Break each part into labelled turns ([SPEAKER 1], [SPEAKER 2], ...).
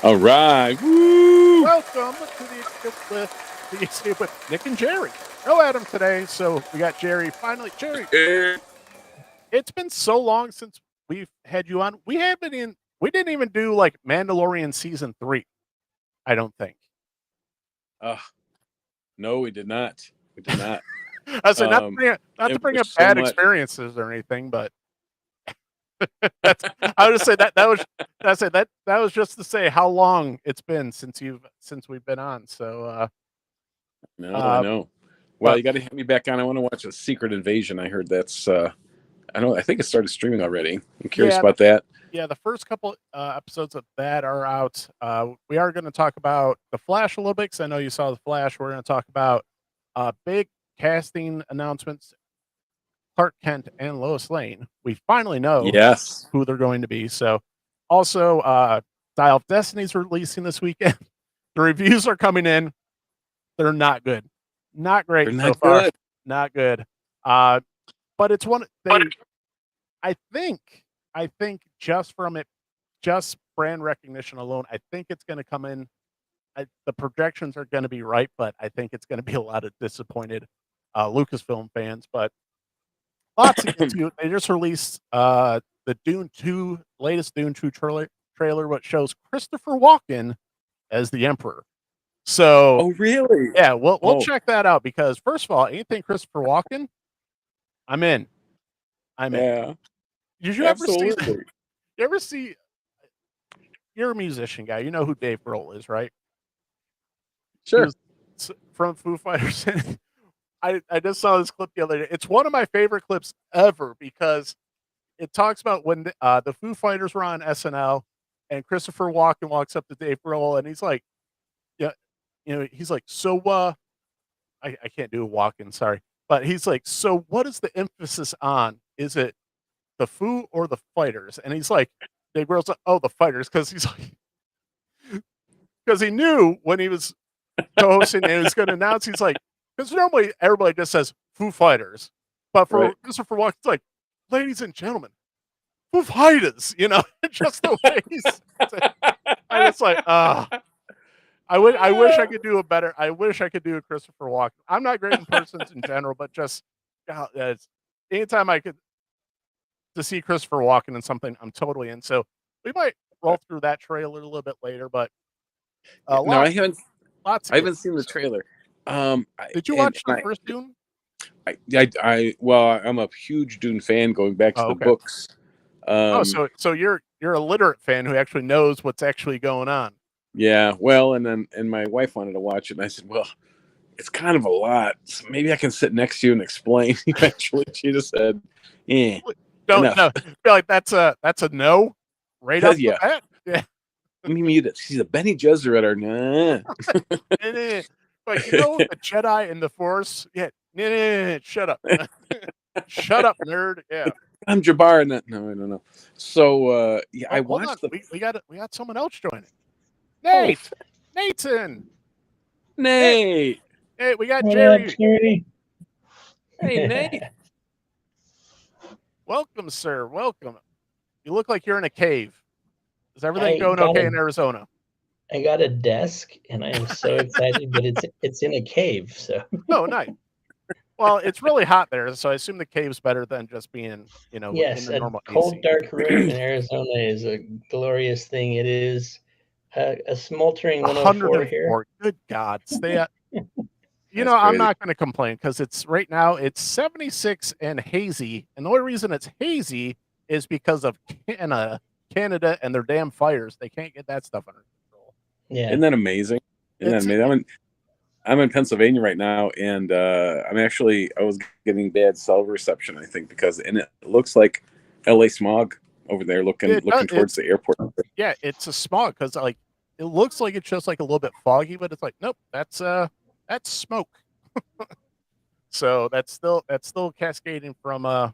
[SPEAKER 1] All right. Woo!
[SPEAKER 2] Welcome to the Escape with Nick and Jerry. No Adam today, so we got Jerry. Finally, Jerry, it's been so long since we've had you on. We didn't even do like Mandalorian season 3, I don't think.
[SPEAKER 1] No, we did not. We did not.
[SPEAKER 2] I said not to bring up
[SPEAKER 1] so
[SPEAKER 2] bad
[SPEAKER 1] much.
[SPEAKER 2] experiences or anything, but I would just say that was just to say how long it's been since we've been on. So
[SPEAKER 1] No, I know. Well, you got to have me back on. I want to watch a Secret Invasion. I heard that's. I think it started streaming already. I'm curious about that.
[SPEAKER 2] Yeah, the first couple episodes of that are out. We are going to talk about The Flash a little bit because I know you saw The Flash. We're going to talk about big casting announcements. Clark Kent and Lois Lane. We finally know who they're going to be. So, also, Dial of Destiny's releasing this weekend. The reviews are coming in. They're not good. Not great so far.
[SPEAKER 1] Good.
[SPEAKER 2] Not good. But it's one thing. I think just brand recognition alone, I think it's going to come in. The projections are going to be right, but I think it's going to be a lot of disappointed Lucasfilm fans. But lots to get to. They just released the latest Dune 2 trailer, which shows Christopher Walken as the Emperor. So,
[SPEAKER 1] oh really?
[SPEAKER 2] Yeah, we'll check that out because first of all, anything Christopher Walken, I'm in.
[SPEAKER 1] Yeah.
[SPEAKER 2] Did you ever see? You ever see? You're a musician guy. You know who Dave Grohl is, right?
[SPEAKER 1] Sure.
[SPEAKER 2] From Foo Fighters. I just saw this clip the other day. It's one of my favorite clips ever because it talks about when the Foo Fighters were on SNL and Christopher Walken walks up to Dave Grohl and he's like, yeah, he's like, so I can't do a Walken, sorry. But he's like, so what is the emphasis on? Is it the Foo or the Fighters? And he's like, Dave Grohl's like, oh, the Fighters, because he's like, because he knew when he was co-hosting and he was going to announce, he's like, because normally everybody just says Foo Fighters, but for Christopher Walken, it's like, ladies and gentlemen, Foo Fighters, just the way he's. I was like, I wish I could do a better. I wish I could do a Christopher Walken. I'm not great in persons in general, but just anytime I could to see Christopher Walken in something, I'm totally in. So we might roll through that trailer a little bit later, but
[SPEAKER 1] no, I haven't. I haven't seen the trailer.
[SPEAKER 2] Did you watch the first Dune?
[SPEAKER 1] Well, I'm a huge Dune fan going back to the books.
[SPEAKER 2] So you're a literate fan who actually knows what's actually going on.
[SPEAKER 1] Yeah, well, and my wife wanted to watch it, and I said, well, it's kind of a lot. So maybe I can sit next to you and explain. Eventually, she just said, "Yeah,
[SPEAKER 2] don't no." I feel like that's a no, right off the bat. Yeah.
[SPEAKER 1] She's a Benny Gesserit or nah.
[SPEAKER 2] But the Jedi and the Force. Yeah, shut up, shut up, nerd. Yeah,
[SPEAKER 1] I'm Jabbar, and that. No, I don't know. So I watched
[SPEAKER 2] we got someone else joining. Nate, Nathan,
[SPEAKER 1] Nate.
[SPEAKER 2] Hey, we got Jerry.
[SPEAKER 1] Hey, Nate.
[SPEAKER 2] Welcome, sir. Welcome. You look like you're in a cave. Is everything going okay in Arizona?
[SPEAKER 3] I got a desk, and I'm so excited, but it's in a cave. So.
[SPEAKER 2] Oh, nice. Well, it's really hot there, so I assume the cave's better than just being,
[SPEAKER 3] yes,
[SPEAKER 2] in the normal
[SPEAKER 3] a cold,
[SPEAKER 2] AC.
[SPEAKER 3] dark room in Arizona is a glorious thing. It is a smoldering 104 here.
[SPEAKER 2] Good God, stay at. I'm not going to complain because it's right now it's 76 and hazy, and the only reason it's hazy is because of Canada and their damn fires. They can't get that stuff under control.
[SPEAKER 3] Yeah,
[SPEAKER 1] isn't that amazing? I'm in Pennsylvania right now, and I was getting bad cell reception, I think, and it looks like LA smog over there looking towards the airport.
[SPEAKER 2] Yeah, it's a smog because it looks like it's just like a little bit foggy, but it's like nope, that's smoke. So that's still cascading from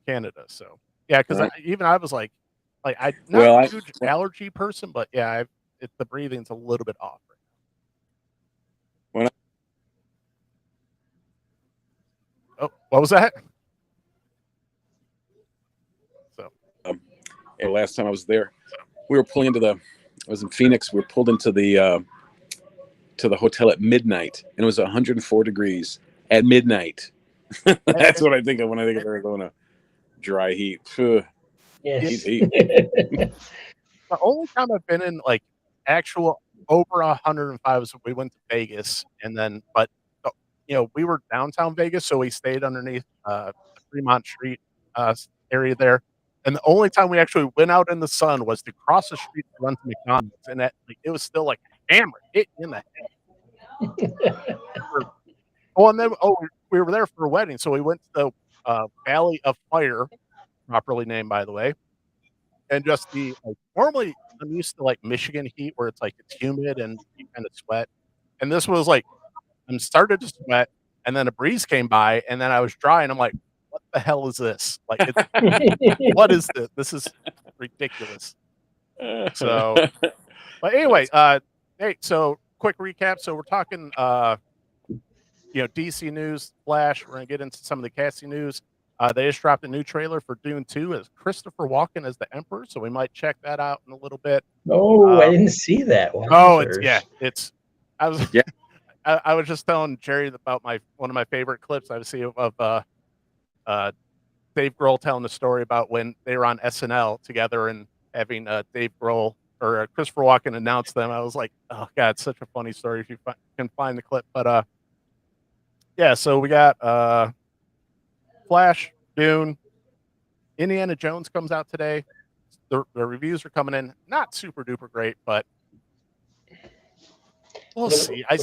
[SPEAKER 2] Canada. So yeah, because I was like I'm not a huge allergy person, but yeah, the breathing's a little bit off right now. What was that? So
[SPEAKER 1] last time I was there, we were pulling into was in Phoenix. We were pulled into the hotel at midnight, and it was 104 degrees at midnight. That's what I think of when I think of Arizona. Dry heat. Ugh.
[SPEAKER 3] Yes.
[SPEAKER 1] Heat.
[SPEAKER 2] The only time I've been in like actual over 105 was when we went to Vegas, and then but we were downtown Vegas, so we stayed underneath the Fremont Street area there. And the only time we actually went out in the sun was to cross the street to run to McDonald's, and it was still like a hammer hit in the head. And then we were there for a wedding, so we went to the Valley of Fire, properly named by the way, and just normally I'm used to like Michigan heat where it's like it's humid and you kind of sweat, and this was like I started to sweat, and then a breeze came by, and then I was dry, and I'm like, "What the hell is this? Like, what is this? This is ridiculous." So, but anyway, hey, so quick recap. So we're talking, DC news, Flash. We're gonna get into some of the Cassie news. They just dropped a new trailer for Dune 2 as Christopher Walken as the Emperor, so we might check that out in a little bit.
[SPEAKER 3] Oh, I didn't see that.
[SPEAKER 2] It's I was
[SPEAKER 1] yeah.
[SPEAKER 2] I was just telling Jerry about one of my favorite clips I've seen of Dave Grohl telling the story about when they were on SNL together and having Dave Grohl or Christopher Walken announce them. I was like, oh god, it's such a funny story if you can find the clip. But yeah, so we got Flash, Dune, Indiana Jones comes out today. The reviews are coming in not super duper great, but we'll see. I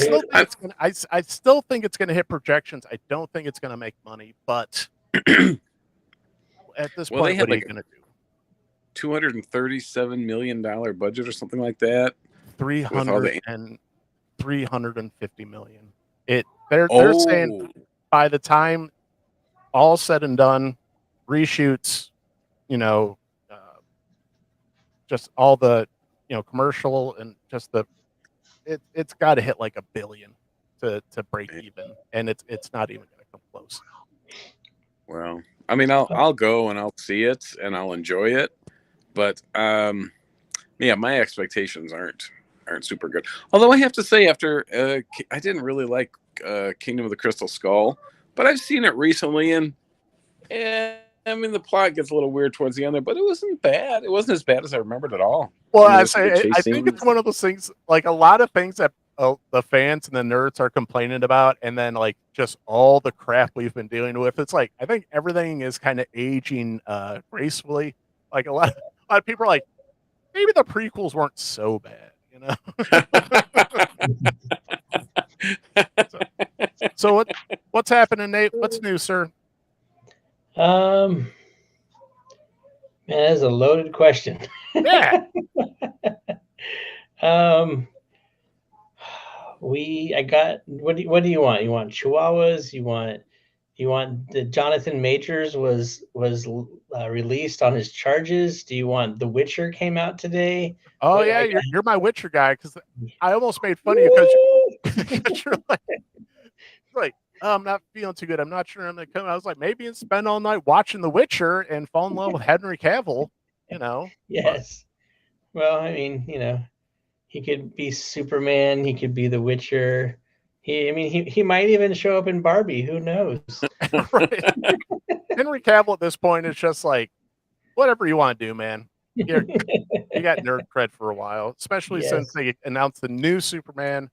[SPEAKER 2] still think it's gonna hit projections. I don't think it's gonna make money, but at this point, what are you gonna do?
[SPEAKER 1] $237 million budget or something like that.
[SPEAKER 2] 350 million. They're saying by the time all said and done, reshoots, just all the commercial and just it's got to hit like $1 billion to break even, and it's not even going to come close.
[SPEAKER 1] Well, I mean, I'll go and I'll see it and I'll enjoy it, but my expectations aren't super good. Although I have to say, after I didn't really like Kingdom of the Crystal Skull, but I've seen it recently, and I mean, the plot gets a little weird towards the end there, but it wasn't bad. It wasn't as bad as I remembered at all.
[SPEAKER 2] Well, I think it's one of those things, like a lot of things that the fans and the nerds are complaining about, and then like just all the crap we've been dealing with. It's like I think everything is kind of aging gracefully. Like a lot of people are like, maybe the prequels weren't so bad, So what's happening, Nate? What's new, sir?
[SPEAKER 3] Man, that's a loaded question.
[SPEAKER 2] Yeah.
[SPEAKER 3] What do you want? You want Chihuahuas? You want the Jonathan Majors was released on his charges? Do you want The Witcher came out today?
[SPEAKER 2] Oh yeah, you're my Witcher guy, because I almost made fun of you because you're like, oh, I'm not feeling too good. I'm not sure I'm gonna come. I was like, maybe and spend all night watching The Witcher and fall in love with Henry Cavill.
[SPEAKER 3] Yes. Well, I mean, he could be Superman. He could be The Witcher. He might even show up in Barbie. Who knows?
[SPEAKER 2] Right. Henry Cavill at this point is just like, whatever you want to do, man. You got nerd cred for a while, especially since they announced the new Superman.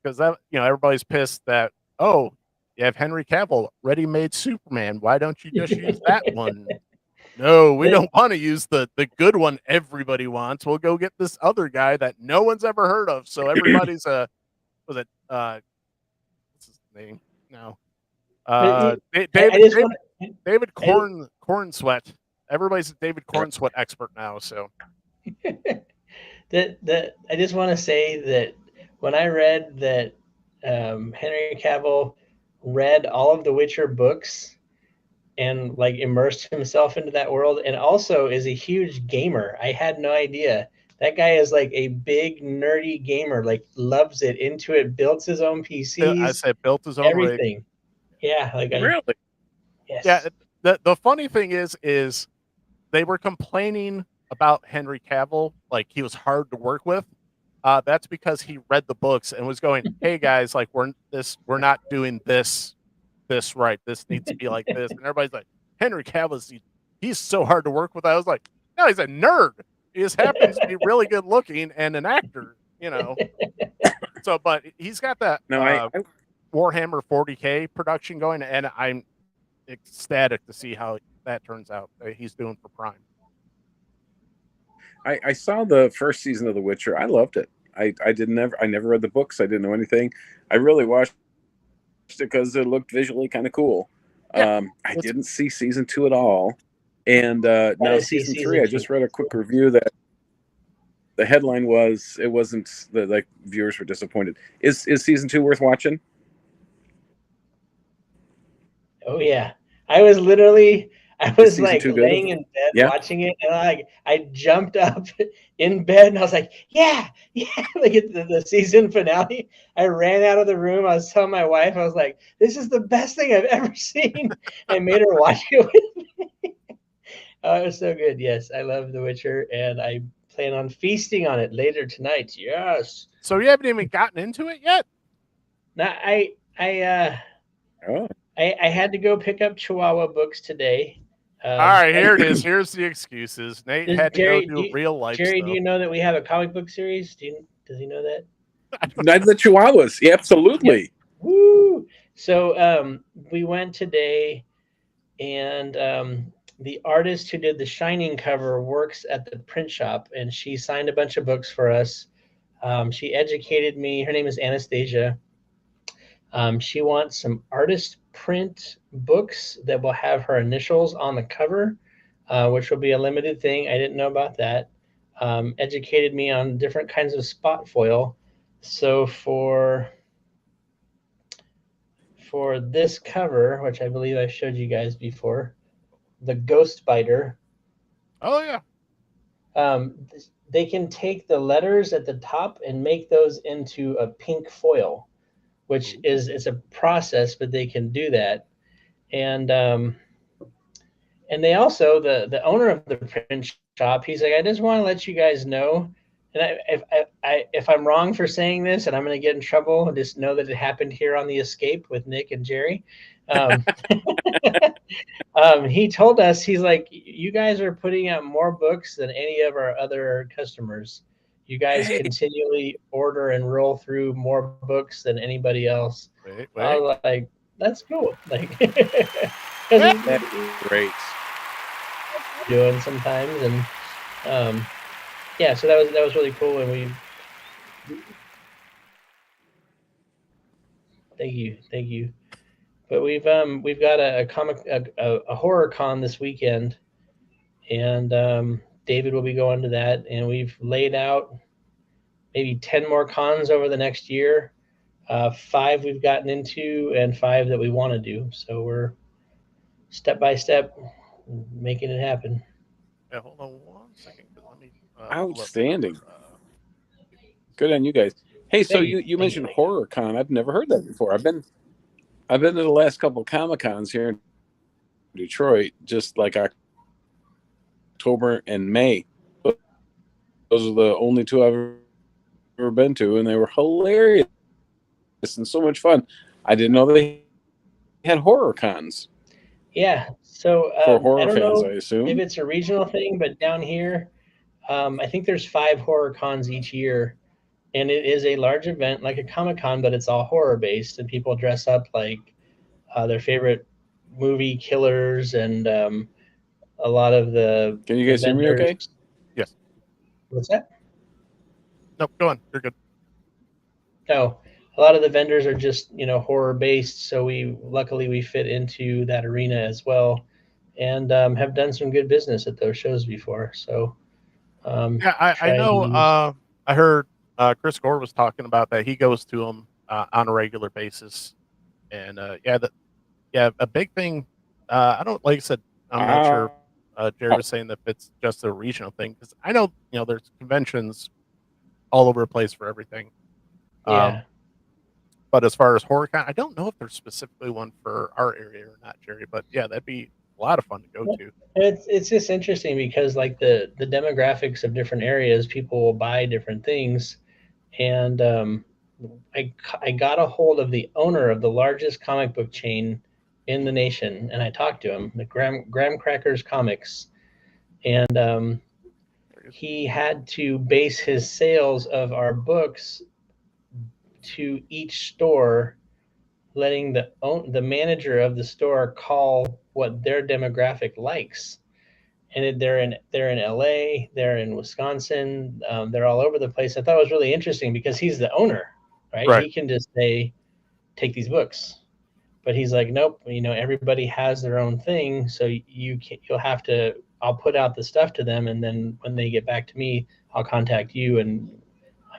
[SPEAKER 2] Because everybody's pissed that you have Henry Cavill, ready-made Superman. Why don't you just use that one? No, we don't want to use the good one everybody wants. We'll go get this other guy that no one's ever heard of. So everybody's what's his name? No. David Cornsweat. Everybody's a David Cornsweat expert now. So
[SPEAKER 3] I just want to say that when I read that Henry Cavill read all of the Witcher books and like immersed himself into that world, and also is a huge gamer. I had no idea. That guy is like a big nerdy gamer, like loves it, into it, builds his own PCs.
[SPEAKER 2] I said built his own
[SPEAKER 3] everything.
[SPEAKER 2] Rig.
[SPEAKER 3] Yeah, like
[SPEAKER 1] really.
[SPEAKER 3] Yes.
[SPEAKER 2] Yeah. The funny thing is they were complaining about Henry Cavill, like he was hard to work with, that's because he read the books and was going, "Hey guys, like we're not doing this right. This needs to be like this." And everybody's like, "Henry Cavill, he's so hard to work with." I was like, "No, he's a nerd. He just happens to be really good looking and an actor, you know." So, but he's got that
[SPEAKER 1] No,
[SPEAKER 2] Warhammer 40K production going, and I'm ecstatic to see how that turns out. He's doing for Prime.
[SPEAKER 1] I saw the first season of The Witcher. I loved it. I never read the books. I didn't know anything. I really watched it because it looked visually kind of cool.
[SPEAKER 2] Yeah,
[SPEAKER 1] I didn't see season 2 at all, and now season 3. I just read a quick review that the headline was it wasn't the like viewers were disappointed. Is season 2 worth watching?
[SPEAKER 3] Oh yeah. I was
[SPEAKER 1] Is season
[SPEAKER 3] like
[SPEAKER 1] 2 good?
[SPEAKER 3] laying in bed
[SPEAKER 1] Yeah.
[SPEAKER 3] watching it, and I jumped up in bed and I was like, yeah, like at the season finale. I ran out of the room. I was telling my wife, I was like, this is the best thing I've ever seen. I made her watch it with me. Oh, it was so good. Yes, I love The Witcher, and I plan on feasting on it later tonight. Yes.
[SPEAKER 2] So you haven't even gotten into it yet?
[SPEAKER 3] Now
[SPEAKER 1] Oh.
[SPEAKER 3] I had to go pick up Chihuahua books today.
[SPEAKER 2] All right, here it is. Here's the excuses. Nate had to
[SPEAKER 3] Jerry,
[SPEAKER 2] go do real life
[SPEAKER 3] Jerry,
[SPEAKER 2] stuff.
[SPEAKER 3] do you know that we have a comic book series? Does he know that?
[SPEAKER 1] Night of the Chihuahuas. Yeah, absolutely.
[SPEAKER 3] Yep. Woo! So we went today, and the artist who did the Shining cover works at the print shop, and she signed a bunch of books for us. She educated me. Her name is Anastasia. She wants some artist print books that will have her initials on the cover, which will be a limited thing. I didn't know about that. Educated me on different kinds of spot foil. So for this cover, which I believe I've showed you guys before, the Ghost Biter.
[SPEAKER 2] Oh yeah.
[SPEAKER 3] They can take the letters at the top and make those into a pink foil, which is it's a process, but they can do that. And they also the owner of the print shop, he's like, I just want to let you guys know, and if I'm wrong for saying this, and I'm going to get in trouble, just know that it happened here on the Escape with Nick and Jerry. He told us, he's like, you guys are putting out more books than any of our other customers. You guys continually order and roll through more books than anybody else.
[SPEAKER 2] Wait.
[SPEAKER 3] I was like, that's cool. Like,
[SPEAKER 1] That's great.
[SPEAKER 3] Doing sometimes, and yeah, so that was really cool. And thank you. But we've got a horror con this weekend, and David will be going to that, and we've laid out maybe 10 more cons over the next year. 5 we've gotten into, and 5 that we want to do. So we're step by step making it happen.
[SPEAKER 2] Yeah, hold on 1 second. Let me.
[SPEAKER 1] Outstanding. Good on you guys. Hey, so you mentioned Horror Con. I've never heard that before. I've been to the last couple of Comic Cons here in Detroit, just like October and May. Those are the only 2 I've ever been to, and they were hilarious and so much fun. I didn't know they had horror cons.
[SPEAKER 3] Yeah, so
[SPEAKER 1] for horror
[SPEAKER 3] I don't
[SPEAKER 1] fans,
[SPEAKER 3] know
[SPEAKER 1] I assume.
[SPEAKER 3] if it's a regional thing, but down here, I think there's 5 horror cons each year, and it is a large event like a Comic Con, but it's all horror based, and people dress up like their favorite movie killers, and a lot of the.
[SPEAKER 1] Can you guys hear me okay?
[SPEAKER 2] Yes.
[SPEAKER 3] What's that?
[SPEAKER 2] No, go on. You're good.
[SPEAKER 3] No, a lot of the vendors are just horror based, so luckily we fit into that arena as well, and have done some good business at those shows before. So
[SPEAKER 2] yeah, I know. I heard Chris Gore was talking about that. He goes to them on a regular basis, and a big thing. I don't like I said. I'm not sure. Jerry was saying that it's just a regional thing, because I know there's conventions all over the place for everything.
[SPEAKER 3] Yeah.
[SPEAKER 2] But as far as HorrorCon, I don't know if there's specifically one for our area or not, Jerry. But yeah, that'd be a lot of fun to go to.
[SPEAKER 3] It's just interesting because like the demographics of different areas, people will buy different things, and I got a hold of the owner of the largest comic book chain in the nation, and I talked to him, the Graham Crackers Comics, and he had to base his sales of our books to each store, letting the manager of the store call what their demographic likes. And they're in LA, they're in Wisconsin, they're all over the place. I thought it was really interesting because he's the owner, right?
[SPEAKER 2] Right.
[SPEAKER 3] He can just say, take these books, but he's like, nope. Everybody has their own thing, so you'll have to. I'll put out the stuff to them, and then when they get back to me, I'll contact you. And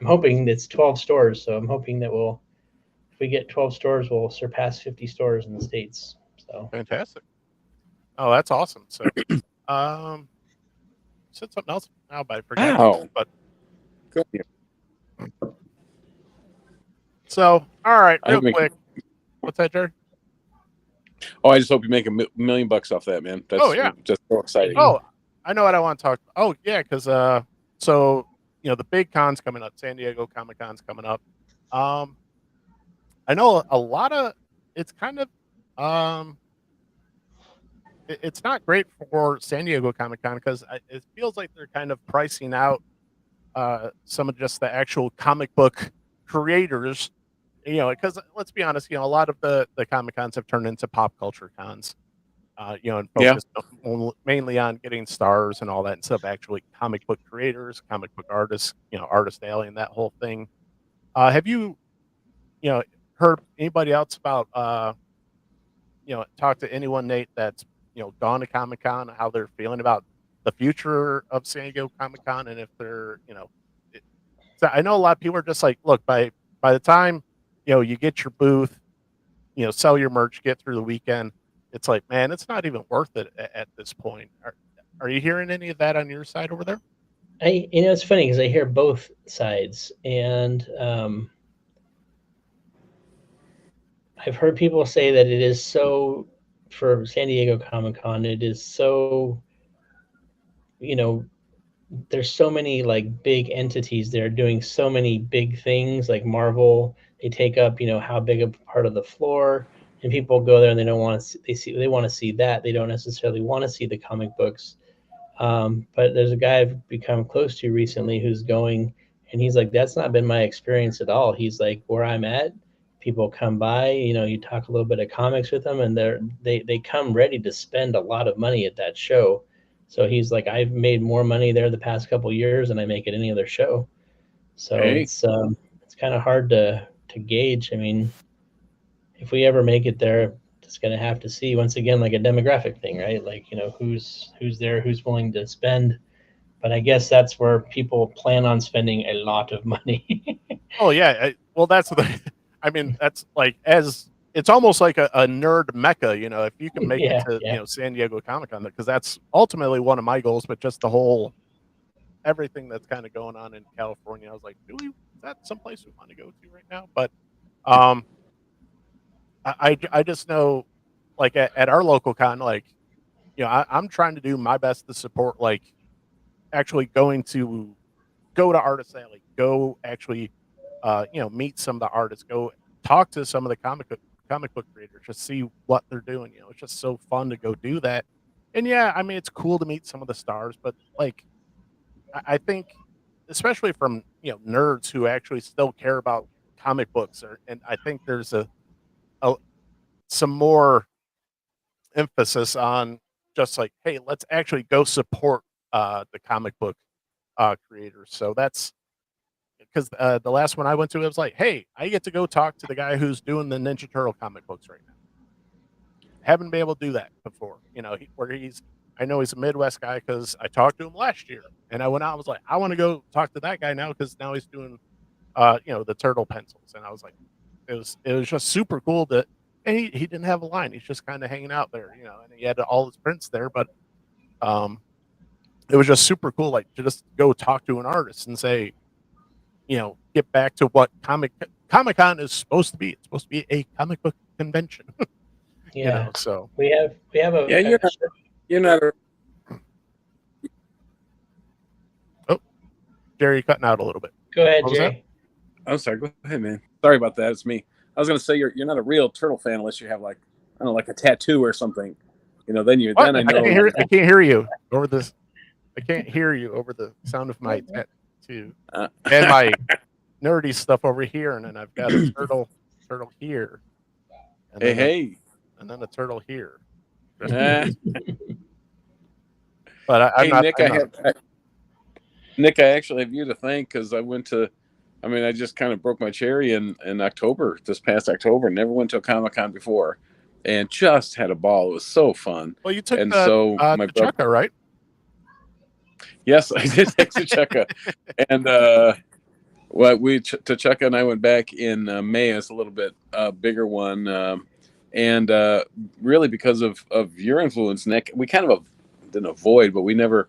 [SPEAKER 3] I'm hoping it's 12 stores, so I'm hoping that if we get 12 stores, we'll surpass 50 stores in the States. So
[SPEAKER 2] Fantastic. Oh, that's awesome. So, said something else now, but I forgot.
[SPEAKER 1] Wow.
[SPEAKER 2] But
[SPEAKER 1] Good.
[SPEAKER 2] so, all right,
[SPEAKER 1] I
[SPEAKER 2] real
[SPEAKER 1] make-
[SPEAKER 2] quick. What's that, Jared?
[SPEAKER 1] Oh, I just hope you make $1 million off that, man. That's
[SPEAKER 2] yeah.
[SPEAKER 1] just so exciting.
[SPEAKER 2] Oh, I know what I want to talk. Oh, yeah, because so the big con's coming up. San Diego Comic Con's coming up. I know a lot of it's kind of it's not great for San Diego Comic Con because it feels like they're kind of pricing out some of just the actual comic book creators. Because let's be honest, a lot of the Comic Cons have turned into pop culture cons. And focused mainly on getting stars and all that instead of actually comic book creators, comic book artists, Artist Alley and that whole thing. Have you, heard anybody else about, talk to anyone, Nate, that's, gone to Comic Con, how they're feeling about the future of San Diego Comic Con and if they're, so I know a lot of people are just like, look, by the time, you get your booth, sell your merch, get through the weekend, it's like, man, it's not even worth it at this point. Are you hearing any of that on your side over there?
[SPEAKER 3] it's funny because I hear both sides, and I've heard people say that it is so, for San Diego Comic Con, it is so, there's so many like big entities that are doing so many big things, like Marvel. They take up, how big a part of the floor, and people go there and they don't want to. They want to see that. They don't necessarily want to see the comic books. But there's a guy I've become close to recently who's going, and he's like, that's not been my experience at all. He's like, where I'm at, people come by, you talk a little bit of comics with them, and they come ready to spend a lot of money at that show. So he's like, I've made more money there the past couple of years than I make at any other show. So it's kind of hard to gauge. I mean, if we ever make it there, it's going to have to see once again like a demographic thing, right? Like, who's there, who's willing to spend. But I guess that's where people plan on spending a lot of money.
[SPEAKER 2] Oh yeah, well that's the. I mean, that's like it's almost like a nerd mecca. If you can make it to San Diego Comic Con, because that's ultimately one of my goals. But just the whole everything that's kind of going on in California, I was like, is that someplace we want to go to right now? But I just know, like at our local con, like I'm trying to do my best to support, like actually go to Artist Alley, go actually meet some of the artists, go talk to some of the comic book creators, just see what they're doing. It's just so fun to go do that. And yeah, I mean, it's cool to meet some of the stars, but like I think, especially from nerds who actually still care about comic books, and I think there's some more emphasis on just like, hey, let's actually go support the comic book creators. So that's because the last one I went to, it was like, hey, I get to go talk to the guy who's doing the Ninja Turtle comic books right now. Haven't been able to do that before, I know he's a Midwest guy because I talked to him last year, and I went out, I was like, I want to go talk to that guy now because now he's doing, the turtle pencils, and I was like, it was just super cool and he didn't have a line, he's just kind of hanging out there, and he had all his prints there, but it was just super cool, like to just go talk to an artist and say, get back to what Comic-Con is supposed to be. It's supposed to be a comic book convention.
[SPEAKER 3] Yeah.
[SPEAKER 2] So
[SPEAKER 3] we have a,
[SPEAKER 1] Yeah, you're not a,
[SPEAKER 2] Jerry, cutting out a little bit.
[SPEAKER 3] go ahead,
[SPEAKER 2] What was that?
[SPEAKER 3] Jay.
[SPEAKER 1] I'm sorry. Go ahead, man. Sorry about that. It's me. I was gonna say you're not a real turtle fan unless you have like I don't know, like a tattoo or something.
[SPEAKER 2] What?
[SPEAKER 1] Then I
[SPEAKER 2] I
[SPEAKER 1] know.
[SPEAKER 2] can't hear you over this. I can't hear you over the sound of my tattoo and my nerdy stuff over here, and then I've got a turtle here, and then
[SPEAKER 1] hey.
[SPEAKER 2] and then a turtle here.
[SPEAKER 1] Uh,
[SPEAKER 2] But I'm
[SPEAKER 1] hey,
[SPEAKER 2] not.
[SPEAKER 1] Nick, Nick, I actually have you to thank because I just kind of broke my cherry in October, this past October. Never went to a Comic-Con before and just had a ball. It was so fun.
[SPEAKER 2] Well, you took
[SPEAKER 1] And so my brother,
[SPEAKER 2] Cheka, right?
[SPEAKER 1] yes, I did take Cheka. And Cheka and I went back in May. It's a little bit bigger one. And really because of your influence, Nick, we kind of didn't avoid, but we never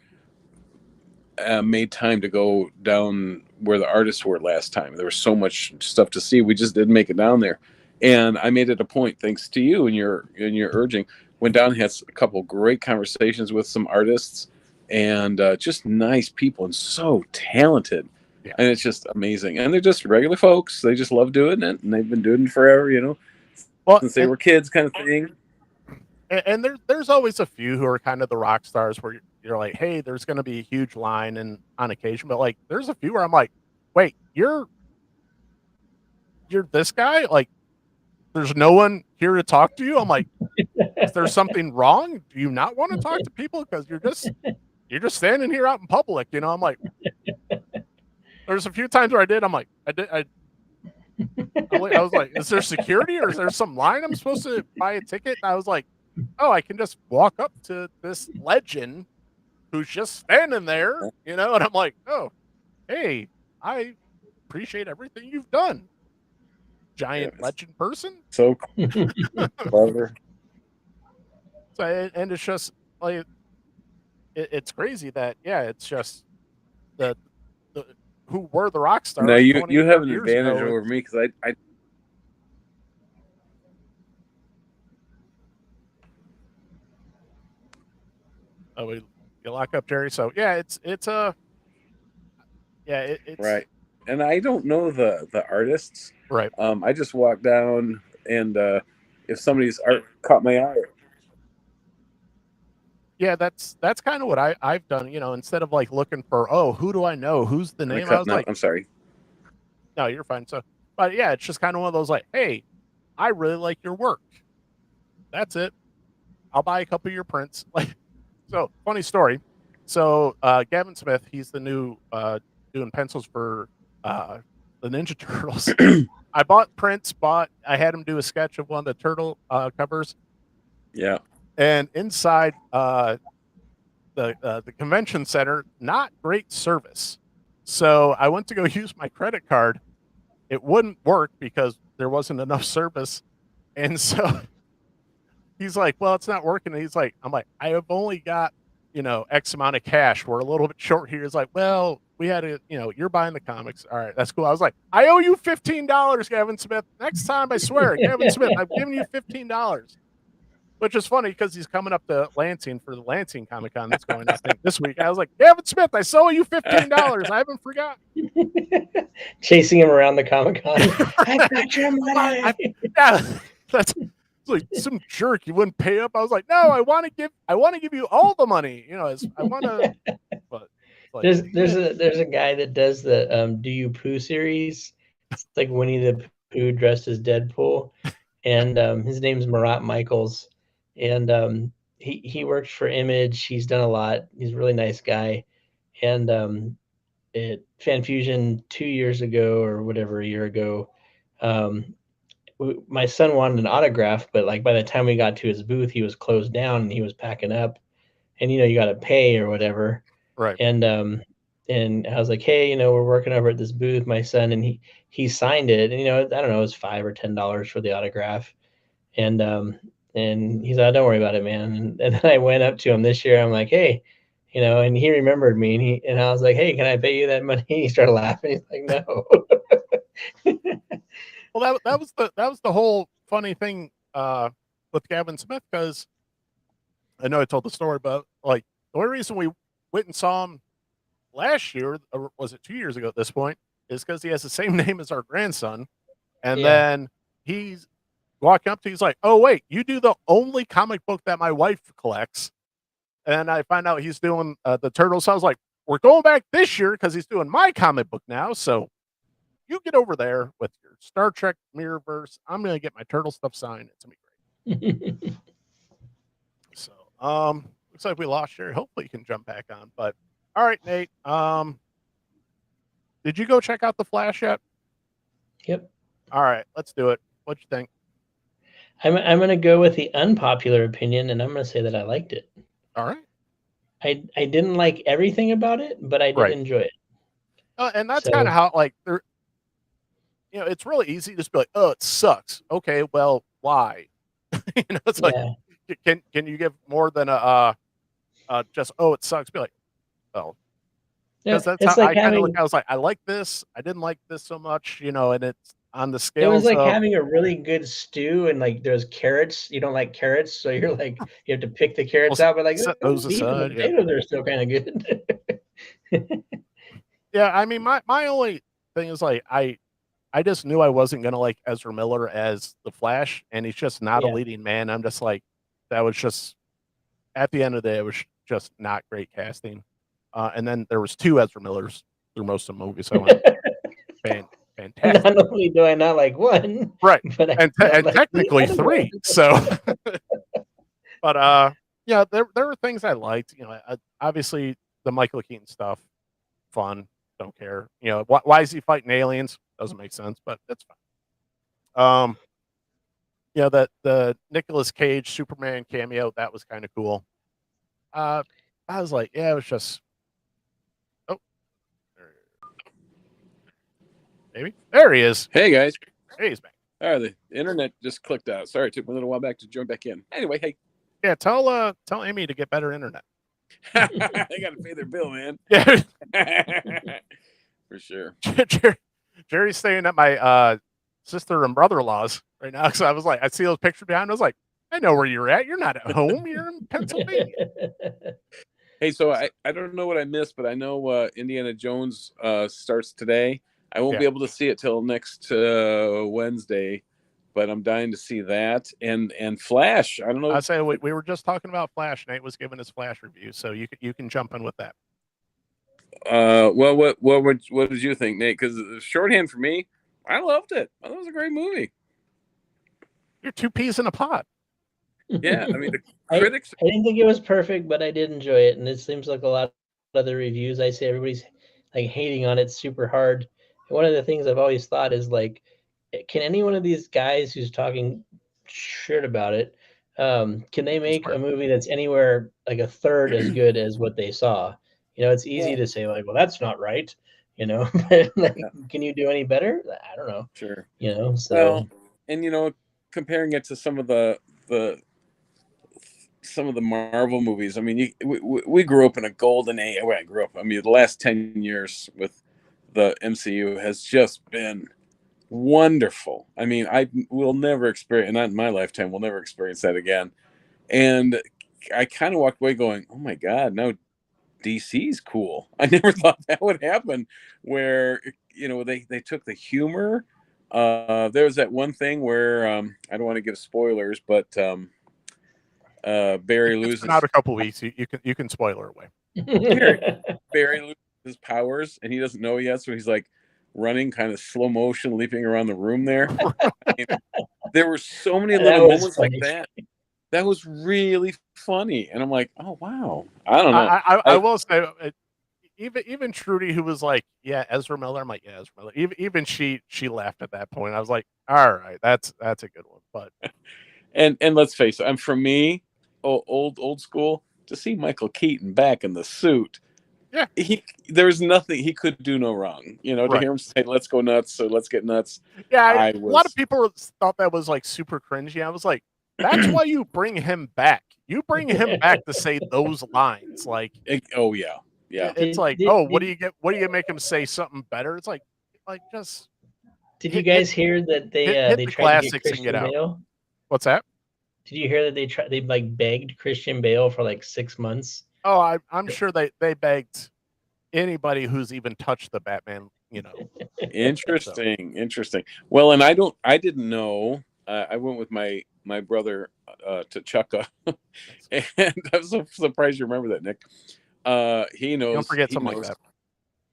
[SPEAKER 1] made time to go down where the artists were last time. There was so much stuff to see. We just didn't make it down there. And I made it a point, thanks to you and your urging, went down and had a couple great conversations with some artists and just nice people and so talented.
[SPEAKER 2] Yeah.
[SPEAKER 1] And it's just amazing. And they're just regular folks. They just love doing it, and they've been doing it forever, since they were kids, kind of thing.
[SPEAKER 2] And there's always a few who are kind of the rock stars where you're like, hey, there's going to be a huge line and on occasion, but like there's a few where I'm like, wait, you're this guy? Like, there's no one here to talk to you? I'm like, is there something wrong? Do you not want to talk to people because you're just standing here out in public? I'm like, there's a few times where I did. I'm like, I was like, is there security or is there some line I'm supposed to buy a ticket? And I was like, oh, I can just walk up to this legend who's just standing there, and I'm like, oh, hey, I appreciate everything you've done, giant legend person.
[SPEAKER 1] So clever.
[SPEAKER 2] So, and it's just like, it's crazy that, it's just the who were the rock stars.
[SPEAKER 1] Now you have an advantage over me because I
[SPEAKER 2] oh, you lock up Jerry. So it's
[SPEAKER 1] right. And I don't know the artists.
[SPEAKER 2] Right.
[SPEAKER 1] I just walked down and if somebody's art caught my eye.
[SPEAKER 2] Yeah, that's kind of what I've done. Instead of like looking for, who do I know? Who's the name? I was like,
[SPEAKER 1] I'm sorry.
[SPEAKER 2] No, you're fine. So, but yeah, it's just kind of one of those like, hey, I really like your work. That's it. I'll buy a couple of your prints. Like, so funny story. So Gavin Smith, he's the new doing pencils for the Ninja Turtles. I bought prints. I had him do a sketch of one of the turtle covers.
[SPEAKER 1] Yeah.
[SPEAKER 2] And inside the convention center, not great service. So I went to go use my credit card. It wouldn't work because there wasn't enough service. And so he's like, well, it's not working. And he's like, I'm like, I have only got, X amount of cash. We're a little bit short here. He's like, well, we had to, you're buying the comics. All right, that's cool. I was like, I owe you $15, Gavin Smith. Next time, I swear, Gavin Smith, I'm giving you $15. Which is funny because he's coming up to Lansing for the Lansing Comic Con that's going, I think, this week. I was like, Gavin Smith, I saw you $15. I haven't forgotten.
[SPEAKER 3] Chasing him around the Comic Con. I got your money.
[SPEAKER 2] That's like some jerk. You wouldn't pay up. I was like, no, I want to give you all the money. I want to. But like,
[SPEAKER 3] there's a guy that does the Do You Pooh series. It's like Winnie the Pooh dressed as Deadpool, and his name's Marat Michaels. And he worked for Image. He's done a lot. He's a really nice guy. And at FanFusion 2 years ago or whatever, a year ago, my son wanted an autograph, but like by the time we got to his booth, he was closed down and he was packing up. And you got to pay or whatever.
[SPEAKER 2] Right.
[SPEAKER 3] And I was like, hey, we're working over at this booth, my son, and he signed it. And I don't know, it was $5 or $10 for the autograph. And he's like, don't worry about it, man. And then I went up to him this year. I'm like, hey, and he remembered me. And I was like, hey, can I pay you that money? He started laughing. He's like, no.
[SPEAKER 2] Well, that was the whole funny thing. The with Gavin Smith because I know I told the story, but like the only reason we went and saw him last year, or was it 2 years ago at this point, is because he has the same name as our grandson. And then he's walking up to, he's like, "Oh wait, you do the only comic book that my wife collects." And I find out he's doing the Turtles. So I was like, "We're going back this year because he's doing my comic book now. So you get over there with your Star Trek Mirrorverse. I'm gonna get my turtle stuff signed. It's gonna be great." So looks like we lost Sherry. Hopefully you can jump back on. But all right, Nate. Did you go check out The Flash yet?
[SPEAKER 3] Yep.
[SPEAKER 2] All right, let's do it. What'd you think?
[SPEAKER 3] I'm gonna go with the unpopular opinion, and I'm gonna say that I liked it.
[SPEAKER 2] All right.
[SPEAKER 3] I didn't like everything about it, but I did enjoy it.
[SPEAKER 2] And that's kind of how, like, there, you know, it's really easy to just be like, "Oh, it sucks." Okay, well, why? You know, it's like, can you give more than a just, "Oh, it sucks"? Be like, "Oh," because that's how
[SPEAKER 3] like
[SPEAKER 2] I kind of look. I was like, I like this. I didn't like this so much, you know, and it's on the scale.
[SPEAKER 3] It was like having a really good stew, and like there's carrots. You don't like carrots, so you're like you have to pick the carrots out. But like
[SPEAKER 2] those
[SPEAKER 3] beef and
[SPEAKER 2] aside,
[SPEAKER 3] potatoes are still kind of good.
[SPEAKER 2] Yeah, I mean, my only thing is like I just knew I wasn't gonna like Ezra Miller as the Flash, and he's just not a leading man. I'm just like, that was just, at the end of the day, it was just not great casting. And then there was 2 Ezra Millers through most of the movies. So I went, fantastic.
[SPEAKER 3] Not only do I not like one,
[SPEAKER 2] right,
[SPEAKER 3] but
[SPEAKER 2] and
[SPEAKER 3] like
[SPEAKER 2] technically 3. So, but yeah, there were things I liked. You know, obviously the Michael Keaton stuff, fun. Don't care. You know, why is he fighting aliens? Doesn't make sense, but it's fine. You know, that the Nicolas Cage Superman cameo, that was kind of cool. I was like, yeah, it was just, oh, maybe there he is.
[SPEAKER 1] Hey guys.
[SPEAKER 2] Hey, he's back.
[SPEAKER 1] Oh, the internet just clicked out. Sorry, it took me a little while back to join back in. Anyway, hey.
[SPEAKER 2] Yeah, tell Amy to get better internet.
[SPEAKER 1] They got to pay their bill, man.
[SPEAKER 2] Yeah,
[SPEAKER 1] for sure.
[SPEAKER 2] Jerry's staying at my sister and brother-in-law's right now. So I was like, I see those pictures behind. I was like, I know where you're at. You're not at home. You're in Pennsylvania.
[SPEAKER 1] Hey, so I don't know what I missed, but I know Indiana Jones starts today. I won't be able to see it till next Wednesday, but I'm dying to see that. And Flash. I don't know.
[SPEAKER 2] I say we were just talking about Flash. Nate was giving his Flash review, so you can jump in with that.
[SPEAKER 1] Well, what did you think, Nate? Because the shorthand for me, I loved it. I thought it was a great movie.
[SPEAKER 2] You're 2 peas in a pod.
[SPEAKER 1] Yeah, I mean, the critics.
[SPEAKER 3] I didn't think it was perfect, but I did enjoy it, and it seems like a lot of other reviews I see everybody's like hating on it super hard. And one of the things I've always thought is like, can any one of these guys who's talking shit about it, can they make a movie that's anywhere like a third as good as what they saw? You know, it's easy to say like, well, that's not right. You know, but like, can you do any better? I don't know.
[SPEAKER 1] Sure.
[SPEAKER 3] You know, so.
[SPEAKER 1] Well, and you know, comparing it to some of the Marvel movies. I mean, we grew up in a golden age. Well, I grew up. I mean, the last 10 years with the MCU has just been wonderful. I mean, I will never experience, not in my lifetime, we'll never experience that again. And I kind of walked away going, oh my God, no, DC's cool. I never thought that would happen where, you know, they took the humor. There was that one thing where, I don't want to give spoilers, but Barry loses.
[SPEAKER 2] It's been out a couple weeks. You can spoiler away.
[SPEAKER 1] Barry loses his powers and he doesn't know yet, so he's like running kind of slow motion, leaping around the room there. I mean, there were so many little moments like that. That was really funny, and I'm like, oh wow. I don't know.
[SPEAKER 2] I will say, even Trudy, who was like, yeah, Ezra Miller. I'm like, yeah, Ezra Miller. Even she laughed at that point. I was like, all right, that's a good one. But
[SPEAKER 1] and let's face it, for me, old school, to see Michael Keaton back in the suit.
[SPEAKER 2] Yeah,
[SPEAKER 1] there's nothing he could do no wrong. You know, to hear him say, "Let's go nuts," or "Let's get nuts."
[SPEAKER 2] Yeah, a lot of people thought that was like super cringy. I was like, that's why you bring him back. You bring him back to say those lines. Like,
[SPEAKER 1] oh yeah.
[SPEAKER 2] It's like, what do you get? What do you make him say something better? It's like just.
[SPEAKER 3] Did you guys hear that they tried to get Christian Bale?
[SPEAKER 2] What's that?
[SPEAKER 3] Did you hear that they like begged Christian Bale for like 6 months?
[SPEAKER 2] Oh, I'm sure they begged anybody who's even touched the Batman, So,
[SPEAKER 1] Interesting. Well, and I didn't know. I went with my brother to Chukka,
[SPEAKER 2] nice.
[SPEAKER 1] and I'm so surprised you remember that, Nick. He
[SPEAKER 2] Don't forget
[SPEAKER 1] he
[SPEAKER 2] something like
[SPEAKER 1] knows
[SPEAKER 2] that.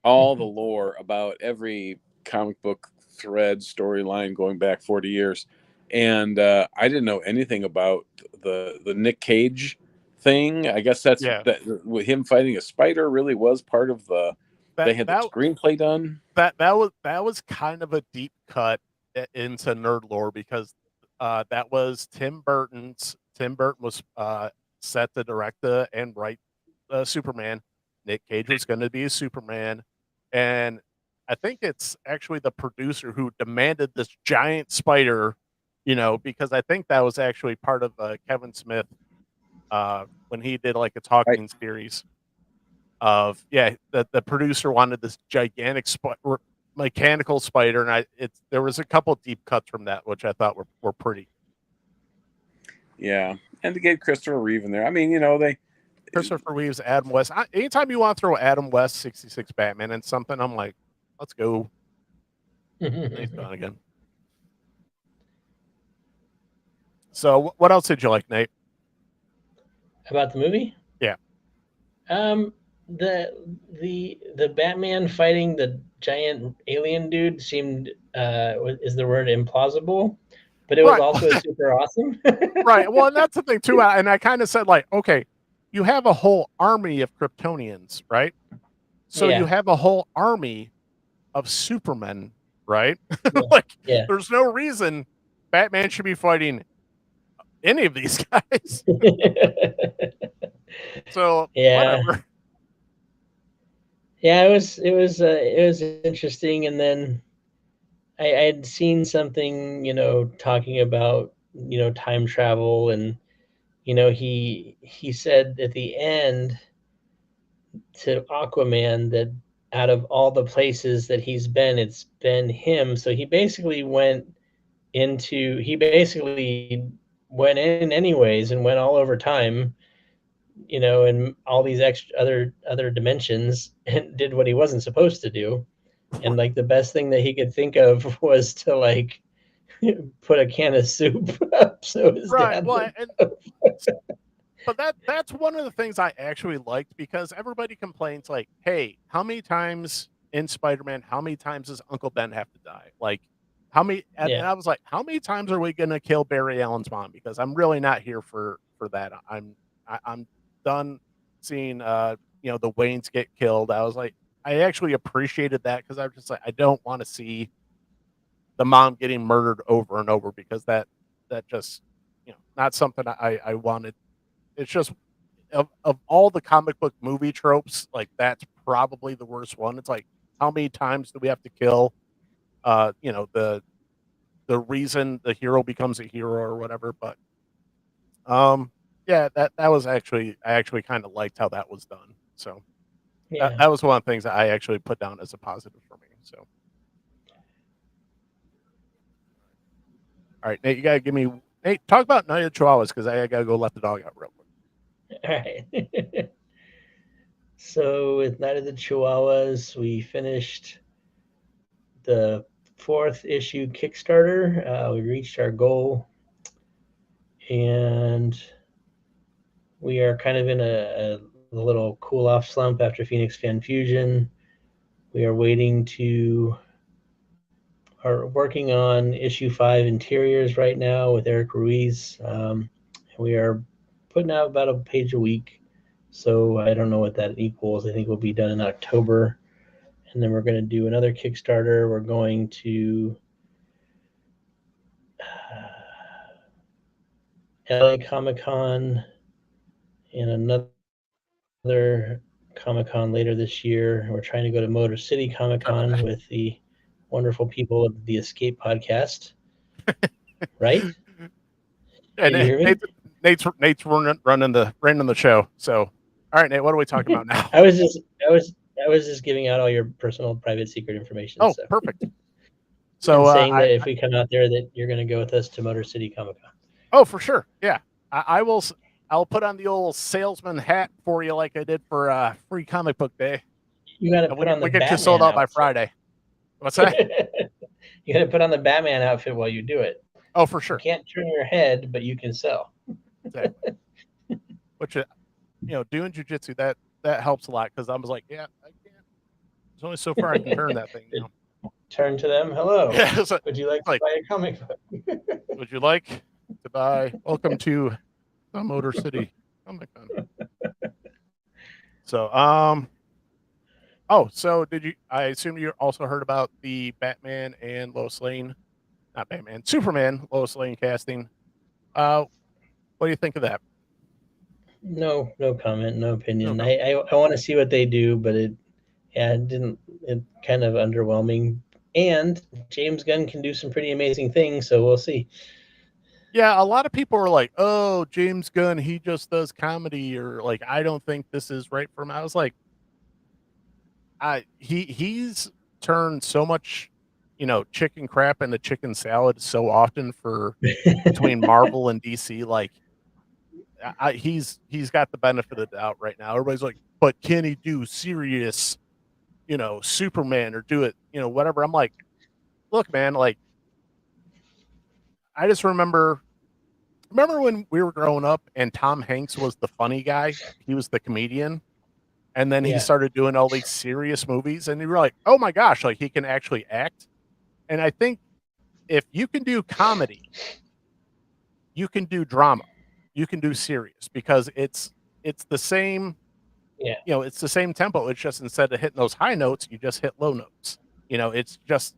[SPEAKER 1] all the lore about every comic book thread storyline going back 40 years, and I didn't know anything about the Nick Cage thing. I guess that's
[SPEAKER 2] Yeah.
[SPEAKER 1] that with him fighting a spider really was part of the. They
[SPEAKER 2] That
[SPEAKER 1] had the
[SPEAKER 2] that
[SPEAKER 1] screenplay done.
[SPEAKER 2] that was kind of a deep cut into nerd lore because that was Tim Burton's. Tim Burton was set to direct and write Superman. Nick Cage was going to be Superman, and I think it's actually the producer who demanded this giant spider, because I think that was actually part of Kevin Smith when he did like a
[SPEAKER 1] Right.
[SPEAKER 2] talking series of the producer wanted this gigantic mechanical spider, and there was a couple deep cuts from that which I thought were pretty.
[SPEAKER 1] Yeah, and to get Christopher Reeve in there, I mean, they.
[SPEAKER 2] Christopher Reeves, Adam West. Anytime you want to throw Adam West 66 Batman in something, I'm like, let's go. And he's gone again. So what else did you like, Nate?
[SPEAKER 3] About the movie?
[SPEAKER 2] Yeah.
[SPEAKER 3] The Batman fighting the giant alien dude seemed is the word implausible, but it was
[SPEAKER 2] Right.
[SPEAKER 3] also super awesome.
[SPEAKER 2] Right. Well, and that's the thing too. And I kind of said like, okay, you have a whole army of Kryptonians, right? So you
[SPEAKER 3] Yeah.
[SPEAKER 2] have a whole army of Supermen, right?
[SPEAKER 3] Yeah.
[SPEAKER 2] Like,
[SPEAKER 3] Yeah.
[SPEAKER 2] there's no reason Batman should be fighting any of these guys. So
[SPEAKER 3] Yeah.
[SPEAKER 2] whatever.
[SPEAKER 3] Yeah, it was interesting, and then I had seen something, talking about, time travel, and he said at the end to Aquaman that out of all the places that he's been, it's been him. So he basically went in anyways and went all over time, and all these extra other dimensions, and did what he wasn't supposed to do. And like the best thing that he could think of was to like put a can of soup up so his
[SPEAKER 2] Right.
[SPEAKER 3] dad
[SPEAKER 2] Well,
[SPEAKER 3] would.
[SPEAKER 2] but that's one of the things I actually liked because everybody complains like, hey, how many times in Spider-Man, how many times does Uncle Ben have to die? Like how many and
[SPEAKER 3] Yeah.
[SPEAKER 2] I was like, how many times are we gonna kill Barry Allen's mom? Because I'm really not here for that. I'm done seeing the Waynes get killed. I was like, I actually appreciated that because I was just like, I don't want to see the mom getting murdered over and over because that just not something I wanted. It's just of all the comic book movie tropes, like that's probably the worst one. It's like how many times do we have to kill the reason the hero becomes a hero or whatever. But yeah, that was actually I actually kind of liked how that was done. So
[SPEAKER 3] Yeah.
[SPEAKER 2] that was one of the things that I actually put down as a positive for me. So all right, Nate, you gotta give me Nate, talk about Night of the Chihuahuas because I gotta go let the dog out real quick.
[SPEAKER 3] All right. So with Night of the Chihuahuas, we finished the 4th issue Kickstarter. We reached our goal, and we are kind of in a little cool off slump after Phoenix Fan Fusion. We are working on issue 5 interiors right now with Eric Ruiz. We are putting out about a page a week. So I don't know what that equals. I think we'll be done in October. And then we're going to do another Kickstarter. We're going to LA Comic Con and another Comic Con later this year. We're trying to go to Motor City Comic Con with the wonderful people of the Escape Podcast. Right?
[SPEAKER 2] And
[SPEAKER 3] Did you hear me?
[SPEAKER 2] Nate's running the show. So all right, Nate, what are we talking about now?
[SPEAKER 3] I was just giving out all your personal private secret information.
[SPEAKER 2] Oh,
[SPEAKER 3] so.
[SPEAKER 2] perfect. So
[SPEAKER 3] and saying that if we come out there, that you're going to go with us to Motor City Comic Con.
[SPEAKER 2] Oh, for sure. Yeah, I will. I'll put on the old salesman hat for you, like I did for free comic book day.
[SPEAKER 3] You got to
[SPEAKER 2] We
[SPEAKER 3] put on the
[SPEAKER 2] we get you
[SPEAKER 3] Batman
[SPEAKER 2] sold out by
[SPEAKER 3] outfit.
[SPEAKER 2] Friday. What's that?
[SPEAKER 3] You got to put on the Batman outfit while you do it.
[SPEAKER 2] Oh, for
[SPEAKER 3] You
[SPEAKER 2] sure.
[SPEAKER 3] can't turn your head, but you can sell.
[SPEAKER 2] Exactly. Which doing jujitsu that helps a lot because I was like, yeah, I can't. There's only so far I can turn that thing now.
[SPEAKER 3] Turn to them. Hello.
[SPEAKER 2] Yeah,
[SPEAKER 3] Would you like to buy a comic book?
[SPEAKER 2] would you like to buy? Welcome to the Motor City Comic Con. So, oh, so did you? I assume you also heard about the Batman and Lois Lane, not Batman, Superman, Lois Lane casting. What do you think of that?
[SPEAKER 3] No comment, no opinion.
[SPEAKER 2] No.
[SPEAKER 3] I want to see what they do, but it didn't. It kind of underwhelming. And James Gunn can do some pretty amazing things, so we'll see.
[SPEAKER 2] Yeah, a lot of people are like, "Oh, James Gunn, he just does comedy," or like, "I don't think this is right for him." I was like, he's turned so much, chicken crap into chicken salad so often for between Marvel and DC. Like, he's got the benefit of the doubt right now. Everybody's like, "But can he do serious, Superman or do it, whatever?" I'm like, "Look, man, like, I just remember when we were growing up and Tom Hanks was the funny guy, he was the comedian, and then he
[SPEAKER 3] Yeah.
[SPEAKER 2] started doing all these serious movies, and you were like, oh my gosh, like he can actually act." And I think if you can do comedy, you can do drama, you can do serious because it's the same,
[SPEAKER 3] Yeah.
[SPEAKER 2] it's the same tempo. It's just instead of hitting those high notes, you just hit low notes. It's just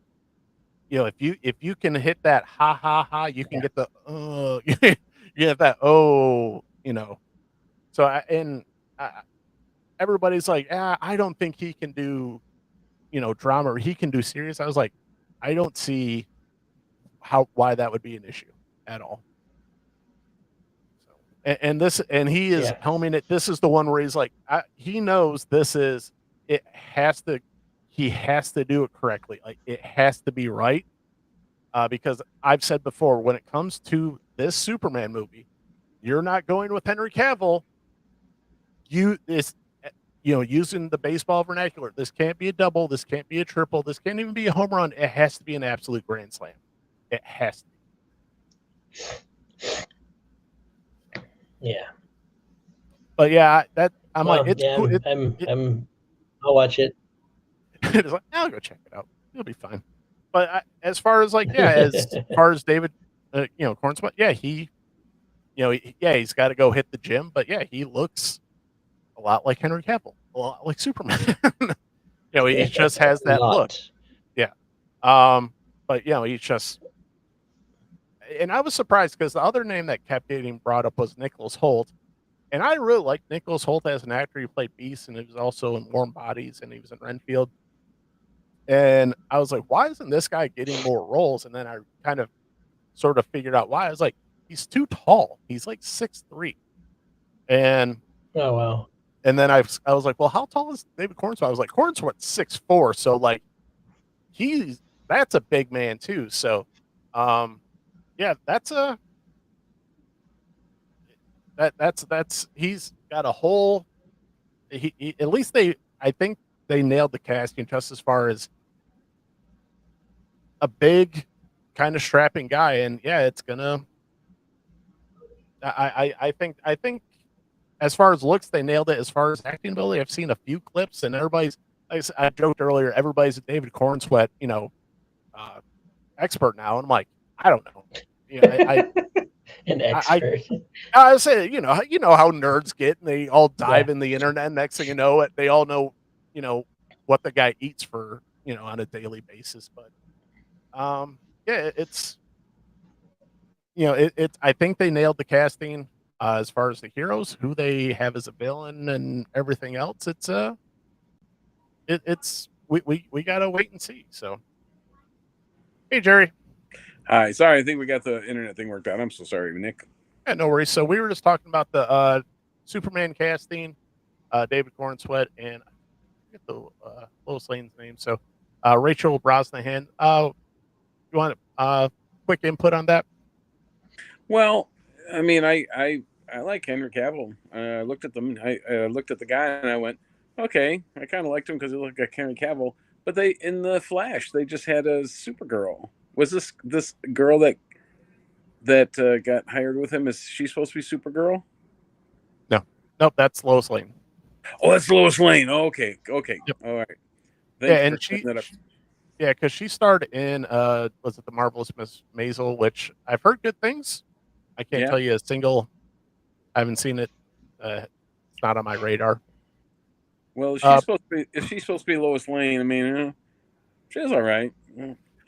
[SPEAKER 2] if you can hit that ha ha ha, you can get the you get that So uh, everybody's like, I don't think he can do drama or he can do serious. I was like, I don't see why that would be an issue at all. So, and he is
[SPEAKER 3] Yeah.
[SPEAKER 2] helming it. This is the one where he's like, he knows it has to, he has to do it correctly. Like it has to be right. Because I've said before, when it comes to this Superman movie, you're not going with Henry Cavill. Using the baseball vernacular, this can't be a double, this can't be a triple, this can't even be a home run. It has to be an absolute grand slam. It has to be.
[SPEAKER 3] Yeah.
[SPEAKER 2] But yeah, I'm
[SPEAKER 3] Well,
[SPEAKER 2] like, it's
[SPEAKER 3] yeah,
[SPEAKER 2] cool.
[SPEAKER 3] I'll watch it.
[SPEAKER 2] It's like, I'll go check it out. It'll be fine. But as far as as far as David, Cornswet, yeah, he's got to go hit the gym. But yeah, he looks a lot like Henry Cavill, a lot like Superman. He just has that look. Yeah. But he's just, and I was surprised because the other name that kept getting brought up was Nicholas Hoult. And I really like Nicholas Hoult as an actor. He played Beast, and he was also in Warm Bodies, and he was in Renfield. And I was like, why isn't this guy getting more roles? And then I kind of sort of figured out why. I was like, he's too tall. He's like 6'3". And
[SPEAKER 3] oh wow.
[SPEAKER 2] And then I was like, well, how tall is David Cornswet? I was like, Cornswet's 6'4", so like that's a big man too. So yeah, that's he's got a whole at least I think they nailed the casting just as far as a big kind of strapping guy. And yeah, it's gonna I think as far as looks, they nailed it. As far as acting ability, I've seen a few clips, and everybody's. I joked earlier, everybody's a David Cornswet, expert now. And I'm like, I don't know.
[SPEAKER 3] An expert.
[SPEAKER 2] I say, how nerds get, and they all dive in the internet. Next thing you know, they all know, what the guy eats for, on a daily basis. But, yeah, it's, I think they nailed the casting. As far as the heroes, who they have as a villain and everything else, we gotta wait and see. So, hey Jerry.
[SPEAKER 1] Hi, sorry, I think we got the internet thing worked out. I'm so sorry, Nick.
[SPEAKER 2] Yeah, no worries. So we were just talking about the Superman casting, David Cornswet, and I forget the Lois Lane's name. So Rachel Brosnahan. You want quick input on that?
[SPEAKER 1] Well, I mean, I like Henry Cavill. I looked at them. I looked at the guy and I went, okay, I kind of liked him because he looked like Henry Cavill. But they in the Flash, they just had a Supergirl. Was this girl that got hired with him? Is she supposed to be Supergirl?
[SPEAKER 2] No, nope, that's Lois Lane.
[SPEAKER 1] Oh, that's Lois Lane. Oh, okay,
[SPEAKER 2] Yep.
[SPEAKER 1] all right.
[SPEAKER 2] Yeah,
[SPEAKER 1] Thank you
[SPEAKER 2] and
[SPEAKER 1] for clearing that up.
[SPEAKER 2] yeah, because she starred in was it the Marvelous Miss Maisel, which I've heard good things. I can't
[SPEAKER 1] Yeah.
[SPEAKER 2] tell you a single. I haven't seen it. It's not on my radar.
[SPEAKER 1] Well,
[SPEAKER 2] Uh,
[SPEAKER 1] is she supposed to be Lois Lane? I mean, she's all right.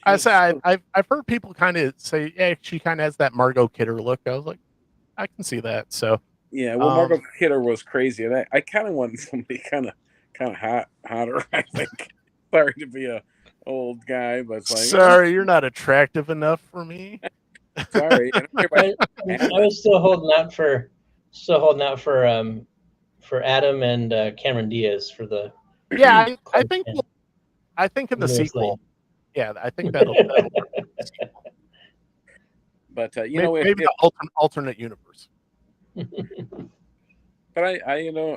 [SPEAKER 2] I
[SPEAKER 1] She's
[SPEAKER 2] say
[SPEAKER 1] still,
[SPEAKER 2] I've heard people kind of say, yeah, she kind of has that Margot Kidder look. I was like, I can see that. So,
[SPEAKER 1] yeah. Well, Margot
[SPEAKER 2] um,
[SPEAKER 1] Kidder was crazy, and I kind of wanted somebody kind of hotter. I think. Sorry to be a old guy, but it's like,
[SPEAKER 2] sorry, you're not attractive enough for me.
[SPEAKER 1] sorry. And everybody,
[SPEAKER 3] I was still holding out for Adam and Cameron Diaz for the
[SPEAKER 2] Yeah, I
[SPEAKER 3] Clark
[SPEAKER 2] think
[SPEAKER 3] Kent,
[SPEAKER 2] I think in the
[SPEAKER 3] Lois
[SPEAKER 2] sequel.
[SPEAKER 3] Lane.
[SPEAKER 2] Yeah, I think that'll work. In the sequel.
[SPEAKER 1] but
[SPEAKER 2] Maybe,
[SPEAKER 1] if
[SPEAKER 2] maybe the alternate universe.
[SPEAKER 1] but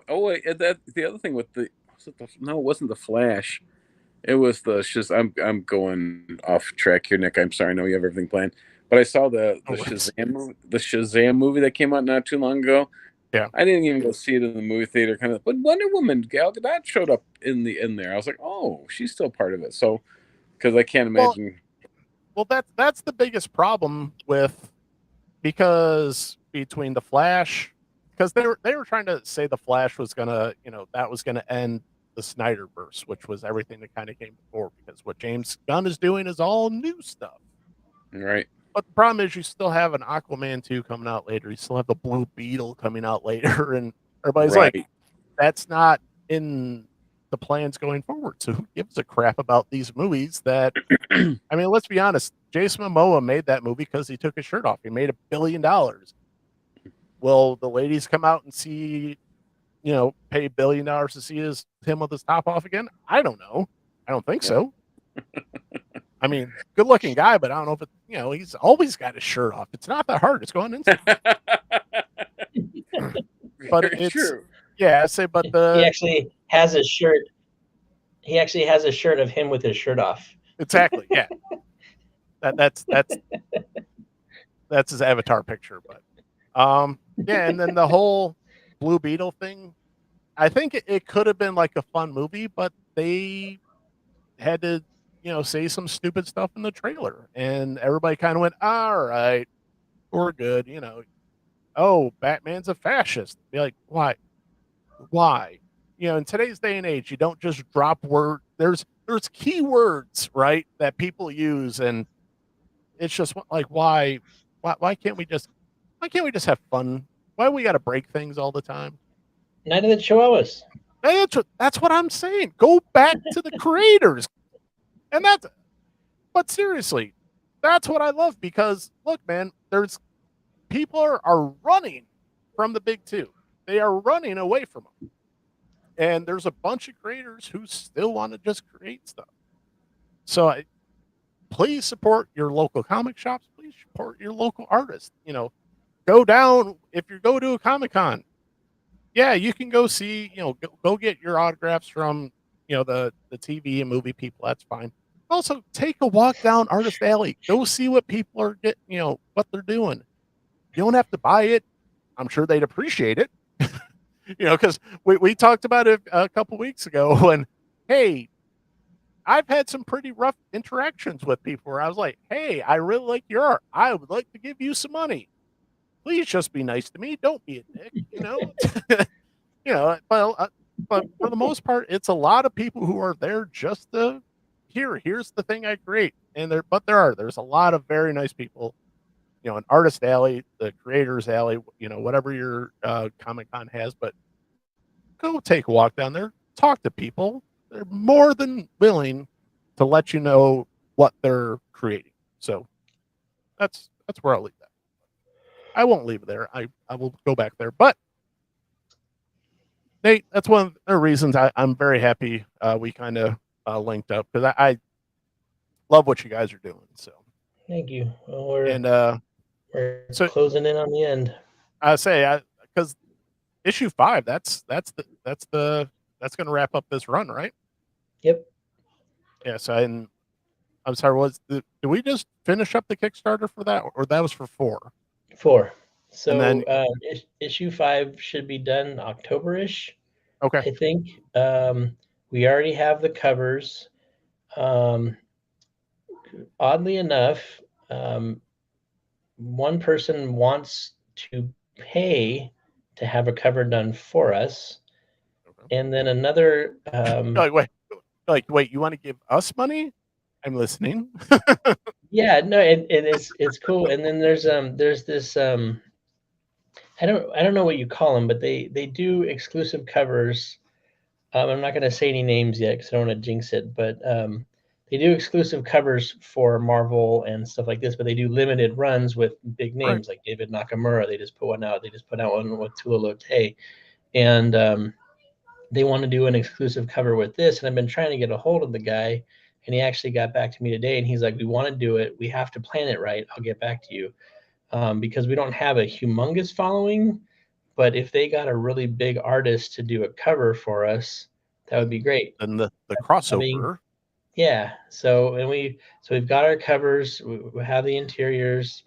[SPEAKER 1] oh wait, that the other thing with no, it wasn't the Flash. It was the I'm going off track here, Nick. I'm sorry. I know you have everything planned, but I saw the Shazam movie that came out not too long ago.
[SPEAKER 2] Yeah.
[SPEAKER 1] I didn't even go see it in the movie theater, kind of. But Wonder Woman, Gal Gadot showed up in there. I was like, oh, she's still part of it. So because I can't imagine.
[SPEAKER 2] Well, that's the biggest problem with because between the Flash, because they were trying to say the Flash was gonna, that was gonna end the Snyderverse, which was everything that kind of came before. Because what James Gunn is doing is all new stuff.
[SPEAKER 1] Right.
[SPEAKER 2] But the problem is, you still have an Aquaman 2 coming out later. You still have the Blue Beetle coming out later, and everybody's like,
[SPEAKER 1] Right.
[SPEAKER 2] that's not in the plans going forward. So who gives a crap about these movies that I mean, let's be honest. Jason Momoa made that movie because he took his shirt off. He made $1 billion. Will the ladies come out and see, pay $1 billion to see him with his top off again? I don't know. I don't think so. I mean, good looking guy, but I don't know if he's always got his shirt off. It's not that hard. It's going inside. But
[SPEAKER 1] Very
[SPEAKER 2] it's
[SPEAKER 1] true.
[SPEAKER 2] yeah. I say, but
[SPEAKER 3] He actually has a shirt. He actually has a shirt of him with his shirt off.
[SPEAKER 2] exactly, yeah. That's his avatar picture. But yeah, and then the whole Blue Beetle thing. I think it could have been like a fun movie, but they had to, say some stupid stuff in the trailer, and everybody kind of went, "All right, we're good." Oh, Batman's a fascist. Be like, why? Why? In today's day and age, you don't just drop word. There's keywords, right, that people use, and it's just like, why can't we just have fun? Why we got to break things all the time?
[SPEAKER 3] Night of the Chihuahuas.
[SPEAKER 2] That's what I'm saying. Go back to the creators, and but seriously, that's what I love because look, man, there's people are running from the big two. They are running away from them. And there's a bunch of creators who still want to just create stuff. So please support your local comic shops. Please support your local artists. Go down if you go to a Comic-Con. Yeah, you can go see, go get your autographs from, the TV and movie people. That's fine. Also, take a walk down Artist Alley. Go see what people are getting, what they're doing. You don't have to buy it. I'm sure they'd appreciate it. Because we talked about it a couple weeks ago when, hey, I've had some pretty rough interactions with people where I was like, hey, I really like your art. I would like to give you some money. Please just be nice to me. Don't be a dick, but for the most part, it's a lot of people who are there just to here's the thing I create. And there's a lot of very nice people, an artist alley, the creators alley, whatever your Comic-Con has, but go take a walk down there, talk to people. They're more than willing to let you know what they're creating. So that's where I'll leave that. I won't leave it there. I will go back there. But Nate, that's one of the reasons I'm very happy we kind of linked up because I love what you guys are doing. So
[SPEAKER 3] Thank you. Well,
[SPEAKER 2] and
[SPEAKER 3] We're
[SPEAKER 2] So
[SPEAKER 3] closing in on the end.
[SPEAKER 2] I say, because issue 5, that's going to wrap up this run, right?
[SPEAKER 3] Yep.
[SPEAKER 2] Yeah. So I'm sorry. Did we just finish up the Kickstarter for that, or that was for 4?
[SPEAKER 3] 4. So
[SPEAKER 2] And then
[SPEAKER 3] issue 5 should be done October-ish,
[SPEAKER 2] okay,
[SPEAKER 3] I think. We already have the covers. Oddly enough, one person wants to pay to have a cover done for us, and then another.
[SPEAKER 2] Wait, you want to give us money? I'm listening.
[SPEAKER 3] Yeah, no, it's cool. And then there's this I don't know what you call them, but they do exclusive covers. I'm not going to say any names yet because I don't want to jinx it, but they do exclusive covers for Marvel and stuff like this. But they do limited runs with big names like David Nakamura. They just put one out. They just put out one with Tula Lotay, and they want to do an exclusive cover with this. And I've been trying to get a hold of the guy, and he actually got back to me today, and he's like, "We want to do it. We have to plan it right. I'll get back to you." Because we don't have a humongous following, but if they got a really big artist to do a cover for us, that would be great.
[SPEAKER 2] And the crossover.
[SPEAKER 3] Yeah. So we've got our covers. We have the interiors.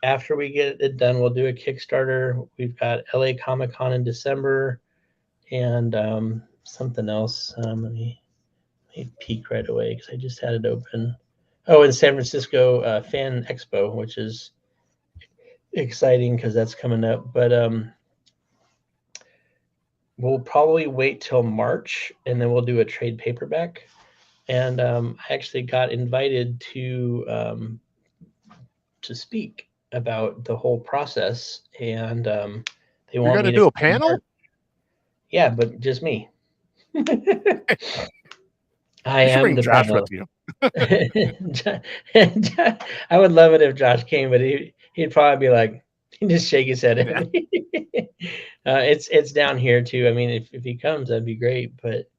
[SPEAKER 3] After we get it done, we'll do a Kickstarter. We've got LA Comic Con in December, and something else. Let me peek right away because I just had it open. Oh, and San Francisco Fan Expo, which is exciting because that's coming up. But we'll probably wait till March, and then we'll do a trade paperback. And I actually got invited to speak about the whole process, and they want me to
[SPEAKER 2] do a panel.
[SPEAKER 3] Yeah, but just me. I
[SPEAKER 2] You should
[SPEAKER 3] am
[SPEAKER 2] bring
[SPEAKER 3] the
[SPEAKER 2] Josh
[SPEAKER 3] panel.
[SPEAKER 2] with you.
[SPEAKER 3] I would love it if Josh came, but he'd probably be like, he'd just shake his head at me. It's down here too. I mean, if he comes, that'd be great. But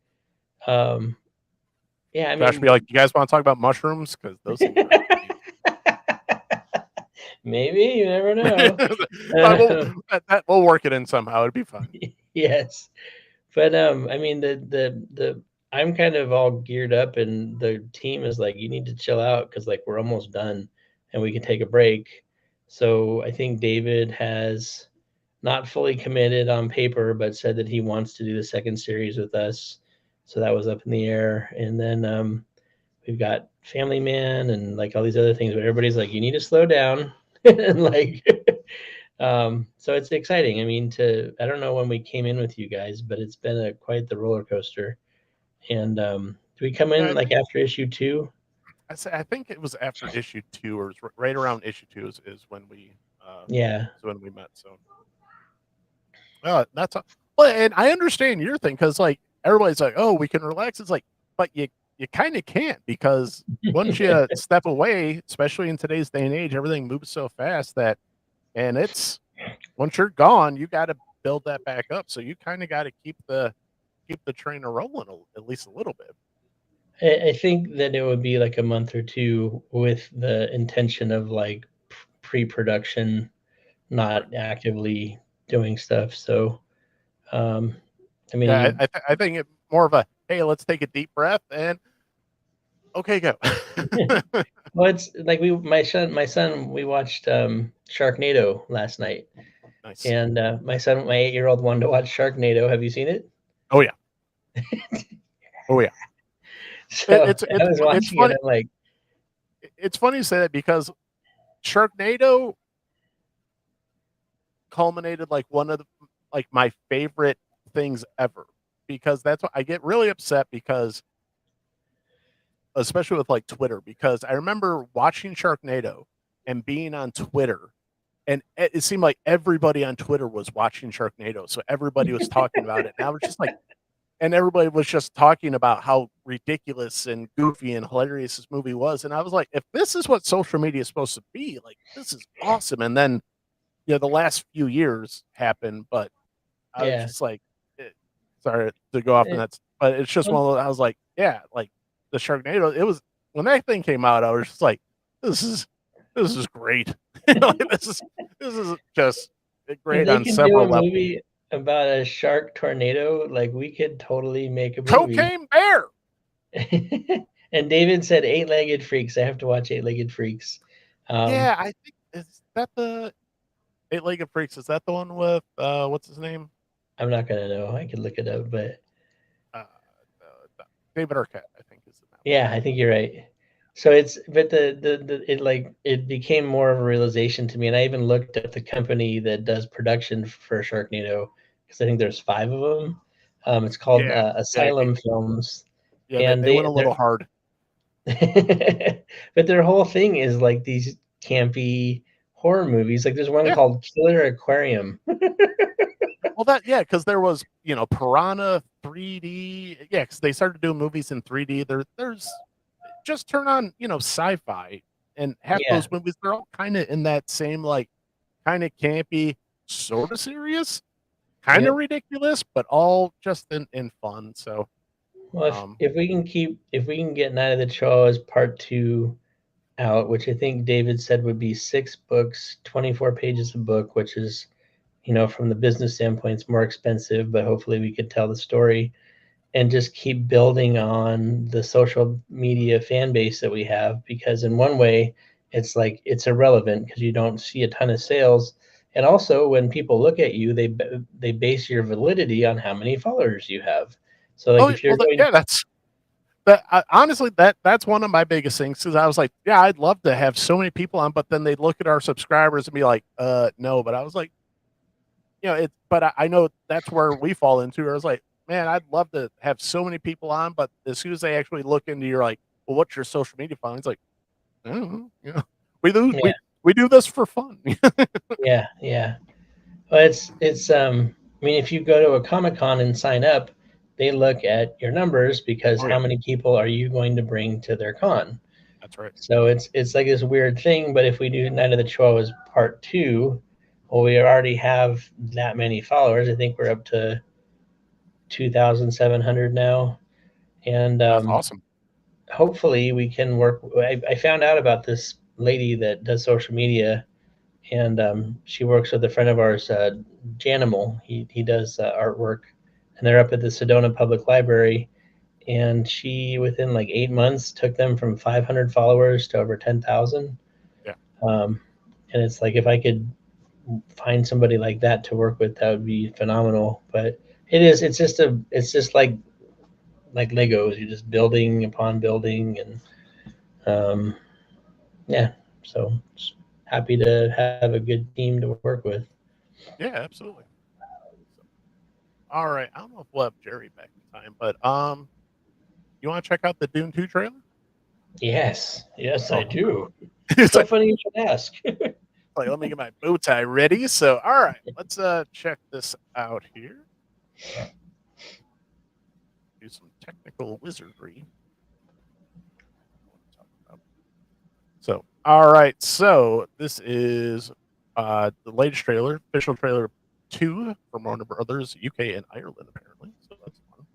[SPEAKER 3] yeah, I
[SPEAKER 2] Josh
[SPEAKER 3] mean,
[SPEAKER 2] be like, "You guys want to talk about mushrooms? Because those things are."
[SPEAKER 3] Maybe, you never know.
[SPEAKER 2] We'll work it in somehow. It'd be fun.
[SPEAKER 3] Yes, but I mean, the I'm kind of all geared up, and the team is like, you need to chill out because like we're almost done, and we can take a break. So I think David has not fully committed on paper, but said that he wants to do the second series with us. So that was up in the air, and then we've got Family Man and like all these other things, but everybody's like, you need to slow down, and like. So it's exciting. I mean, I don't know when we came in with you guys, but it's been quite the roller coaster. And do we come in like after issue 2?
[SPEAKER 2] I think it was after issue 2, or right around issue 2 is when we
[SPEAKER 3] Yeah.
[SPEAKER 2] is when we met. So that's well, and I understand your thing because like everybody's like, oh, we can relax. It's like, but you kind of can't, because once you step away, especially in today's day and age, everything moves so fast that, and it's once you're gone, you got to build that back up. So you kind of got to keep the trainer rolling at least a little bit.
[SPEAKER 3] I think that it would be like a month or 2 with the intention of like pre-production, not actively doing stuff. So, I mean,
[SPEAKER 2] Yeah, I think it more of a, hey, let's take a deep breath and okay, go.
[SPEAKER 3] well, it's like my son, we watched Sharknado last night.
[SPEAKER 2] Nice.
[SPEAKER 3] And my 8-year-old wanted to watch Sharknado. Have you seen it?
[SPEAKER 2] Oh yeah. Oh yeah.
[SPEAKER 3] So I was watching it. I'm like,
[SPEAKER 2] it's funny you say that because Sharknado culminated like one of my favorite things ever, because that's what I get really upset, because especially with like Twitter, because I remember watching Sharknado and being on Twitter, and it seemed like everybody on Twitter was watching Sharknado, so everybody was talking about it. And I was just like, and everybody was just talking about how ridiculous and goofy and hilarious this movie was. And I was like, if this is what social media is supposed to be, like, this is awesome. And then, the last few years happened, but I was just like, sorry to go off on that, but it's just one of those, I was like, yeah, like the Sharknado, it was, when that thing came out, I was just like, this is this is great. Like, this is just
[SPEAKER 3] If
[SPEAKER 2] great
[SPEAKER 3] they
[SPEAKER 2] on
[SPEAKER 3] can do a
[SPEAKER 2] several levels.
[SPEAKER 3] movie about a shark tornado, like we could totally make a movie.
[SPEAKER 2] Cocaine Bear.
[SPEAKER 3] And David said 8-Legged Freaks. I have to watch 8-Legged Freaks.
[SPEAKER 2] Yeah, I think is that the Eight-Legged Freaks? Is that the one with what's his name?
[SPEAKER 3] I'm not gonna know. I could look it up, but
[SPEAKER 2] Uh, David Arquette, I think is the name.
[SPEAKER 3] yeah, I think you're right. So it's but it became more of a realization to me, and I even looked at the company that does production for Sharknado because I think there's 5 of them. It's called
[SPEAKER 2] Yeah,
[SPEAKER 3] Asylum Films,
[SPEAKER 2] yeah,
[SPEAKER 3] and
[SPEAKER 2] they went a little hard.
[SPEAKER 3] but their whole thing is like these campy horror movies. Like there's one
[SPEAKER 2] Yeah.
[SPEAKER 3] called Killer Aquarium.
[SPEAKER 2] Well, because there was Piranha 3D. Yeah, because they started doing movies in 3D. There's just turn on sci-fi, and half
[SPEAKER 3] Yeah.
[SPEAKER 2] those movies they're all kind of in that same like kind of campy, sort of serious, kind of
[SPEAKER 3] Yep.
[SPEAKER 2] ridiculous, but all just in fun. So
[SPEAKER 3] Well, if we can get Night of the Chihuahuas Part 2 out, which I think David said would be 6 books, 24 pages a book, which is, from the business standpoint, it's more expensive, but hopefully we could tell the story and just keep building on the social media fan base that we have. Because in one way, it's like it's irrelevant because you don't see a ton of sales. And also, when people look at you, they base your validity on how many followers you have. So, like, if you're going,
[SPEAKER 2] that's honestly that's one of my biggest things because I was like, yeah, I'd love to have so many people on, but then they'd look at our subscribers and be like, no. But I was like, but I know that's where we fall into. I was like, man, I'd love to have so many people on, but as soon as they actually look into your like, well, what's your social media following? It's like, I don't know, we do
[SPEAKER 3] yeah,
[SPEAKER 2] we do this for fun.
[SPEAKER 3] yeah, yeah. Well, I mean, if you go to a Comic-Con and sign up, they look at your numbers because
[SPEAKER 2] Oh,
[SPEAKER 3] how
[SPEAKER 2] yeah.
[SPEAKER 3] many people are you going to bring to their con?
[SPEAKER 2] That's right.
[SPEAKER 3] So it's like this weird thing. But if we do Night of the Chihuahuas Part 2, well, we already have that many followers. I think we're up to 2,700 now, and
[SPEAKER 2] That's awesome.
[SPEAKER 3] hopefully we can work. I found out about this lady that does social media, and she works with a friend of ours, Janimal. He does artwork, and they're up at the Sedona Public Library. And she, within like 8 months, took them from 500 followers to over 10,000.
[SPEAKER 2] Yeah.
[SPEAKER 3] And it's like if I could find somebody like that to work with, that would be phenomenal. But it's just like Legos. You're just building upon building, and yeah. So happy to have a good team to work with.
[SPEAKER 2] Yeah, absolutely. So, all right, I don't know if we'll have Jerry back in time, but you want to check out the Dune 2 trailer?
[SPEAKER 3] Yes, I
[SPEAKER 2] Oh.
[SPEAKER 3] do.
[SPEAKER 2] It's
[SPEAKER 3] So
[SPEAKER 2] like,
[SPEAKER 3] funny you should ask.
[SPEAKER 2] let me get my bow tie ready. So, all right, let's check this out here. Do some technical wizardry. So, all right, so this is the latest trailer, official trailer 2 from Warner Brothers, UK and Ireland, apparently. So that's fun.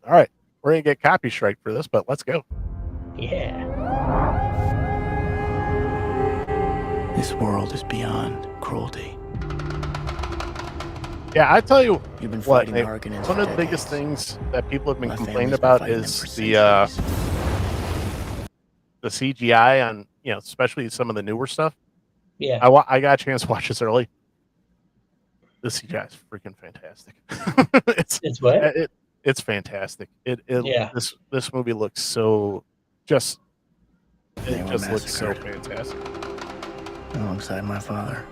[SPEAKER 2] All right, we're gonna get copy strike for this, but let's go.
[SPEAKER 3] Yeah.
[SPEAKER 4] This world is beyond cruelty.
[SPEAKER 2] Yeah, I tell you
[SPEAKER 4] You've been
[SPEAKER 2] what,
[SPEAKER 4] fighting
[SPEAKER 2] Nate,
[SPEAKER 4] Harkonnens
[SPEAKER 2] one
[SPEAKER 4] for
[SPEAKER 2] of the biggest
[SPEAKER 4] decades.
[SPEAKER 2] things that people have been
[SPEAKER 4] My
[SPEAKER 2] complaining
[SPEAKER 4] family's been
[SPEAKER 2] about
[SPEAKER 4] fighting them
[SPEAKER 2] is
[SPEAKER 4] for
[SPEAKER 2] the
[SPEAKER 4] centuries.
[SPEAKER 2] CGI on especially some of the newer stuff.
[SPEAKER 3] Yeah.
[SPEAKER 2] I got a chance to watch this early. The CGI is freaking fantastic.
[SPEAKER 3] It's what?
[SPEAKER 2] It's fantastic.
[SPEAKER 3] Yeah.
[SPEAKER 2] This movie looks so just
[SPEAKER 4] They
[SPEAKER 2] it
[SPEAKER 4] were
[SPEAKER 2] just looks so
[SPEAKER 4] massacred.
[SPEAKER 2] fantastic.
[SPEAKER 4] Alongside my father.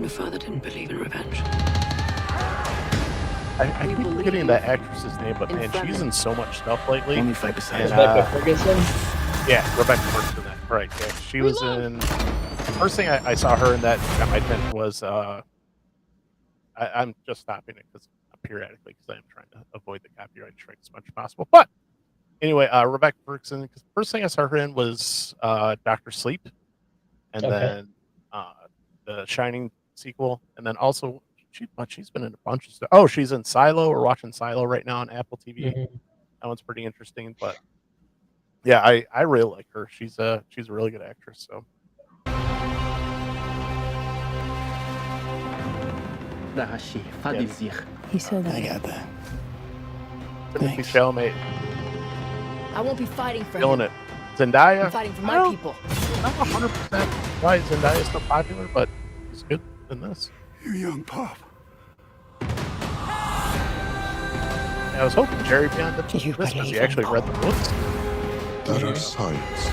[SPEAKER 5] Your father didn't believe in revenge.
[SPEAKER 2] I keep forgetting that actress's name, but man, she's in so much stuff lately.
[SPEAKER 4] Let me fight beside
[SPEAKER 2] And,
[SPEAKER 4] you.
[SPEAKER 3] Rebecca Ferguson?
[SPEAKER 2] Yeah, Rebecca Ferguson. Right. Yeah, she was in. The first thing I saw her in that got my attention was I'm just stopping it because periodically because I'm trying to avoid the copyright strike as much as possible. But anyway, Rebecca Ferguson. Because the first thing I saw her in was Doctor Sleep, and
[SPEAKER 3] Okay.
[SPEAKER 2] then the Shining sequel, and then also she's been in a bunch of stuff. Oh, she's in Silo. We're watching Silo right now on Apple TV.
[SPEAKER 3] Mhm.
[SPEAKER 2] That one's pretty interesting. But Yeah, I really like her. She's a really good actress. So
[SPEAKER 4] He said I got that.
[SPEAKER 2] Timothy
[SPEAKER 4] Thanks.
[SPEAKER 2] Chalamet
[SPEAKER 6] I won't be fighting for
[SPEAKER 2] killing
[SPEAKER 6] him.
[SPEAKER 2] it. Zendaya,
[SPEAKER 6] I'm fighting for
[SPEAKER 2] I
[SPEAKER 6] my
[SPEAKER 2] don't-
[SPEAKER 6] people.
[SPEAKER 2] Not 100% why Zendaya's so popular, but she's good in this.
[SPEAKER 4] You young pup.
[SPEAKER 2] Yeah, I was hoping Jerry would be on this because he actually read the books.
[SPEAKER 7] That is science.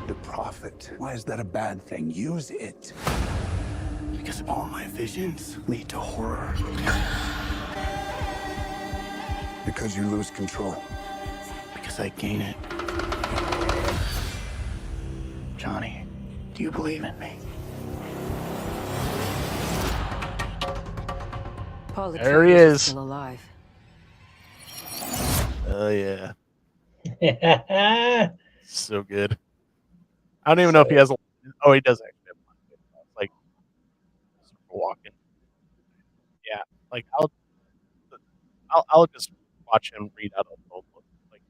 [SPEAKER 4] The prophet. Why is that a bad thing? Use it. Because all my visions lead to horror.
[SPEAKER 7] Because you lose control.
[SPEAKER 4] Because I gain it. Johnny, do you believe in me?
[SPEAKER 5] Paul
[SPEAKER 2] There he
[SPEAKER 5] Atreides
[SPEAKER 2] is.
[SPEAKER 5] still alive.
[SPEAKER 2] Oh yeah,
[SPEAKER 3] Yeah.
[SPEAKER 2] so good. I don't even know if he has a. Oh, he does actually have one. Like walking. Yeah, like I'll just watch him read out a whole book. Like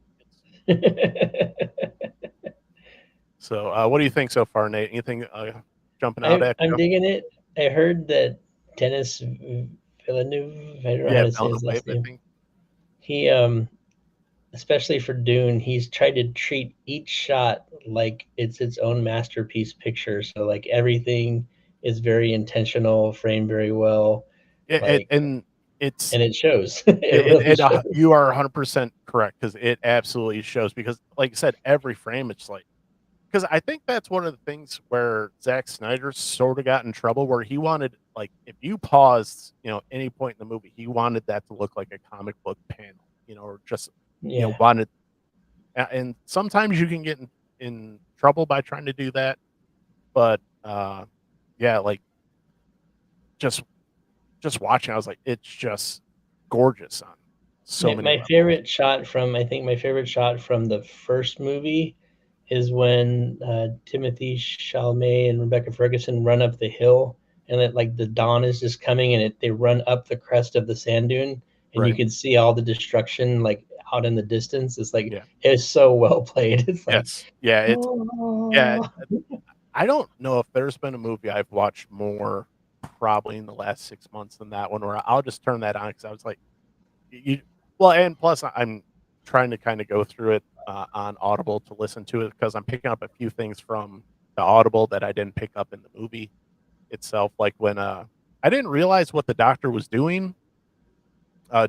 [SPEAKER 2] so. What do you think so far, Nate? Anything jumping out at
[SPEAKER 3] I'm
[SPEAKER 2] you?
[SPEAKER 3] digging it. I heard that Dennis Villeneuve, I don't know how
[SPEAKER 2] Yeah,
[SPEAKER 3] to say his
[SPEAKER 2] Villeneuve,
[SPEAKER 3] last
[SPEAKER 2] I
[SPEAKER 3] name.
[SPEAKER 2] think.
[SPEAKER 3] He especially for Dune, he's tried to treat each shot like it's its own masterpiece picture. So like everything is very intentional, framed very well, like
[SPEAKER 2] And it's
[SPEAKER 3] and it shows. It really shows.
[SPEAKER 2] you are 100% correct because it absolutely shows. Because, like I said, every frame, it's like because I think that's one of the things where Zack Snyder sort of got in trouble, where he wanted like if you paused, any point in the movie, he wanted that to look like a comic book panel, or just
[SPEAKER 3] Yeah.
[SPEAKER 2] wanted. And sometimes you can get in trouble by trying to do that, but yeah, like just watching, I was like, it's just gorgeous on so many
[SPEAKER 3] My
[SPEAKER 2] levels.
[SPEAKER 3] favorite shot from I think my favorite shot from the first movie is when Timothy Chalamet and Rebecca Ferguson run up the hill, and it like the dawn is just coming, and they run up the crest of the sand dune, and you
[SPEAKER 2] Right.
[SPEAKER 3] can see all the destruction like out in the distance. It's like
[SPEAKER 2] Yeah.
[SPEAKER 3] it's so well played. It's like
[SPEAKER 2] Yes. Yeah. It's yeah.
[SPEAKER 3] "Oh."
[SPEAKER 2] I don't know if there's been a movie I've watched more probably in the last 6 months than that one, where I'll just turn that on because I was like, well, and plus I'm trying to kind of go through it on Audible to listen to it because I'm picking up a few things from the Audible that I didn't pick up in the movie itself. Like when I didn't realize what the doctor was doing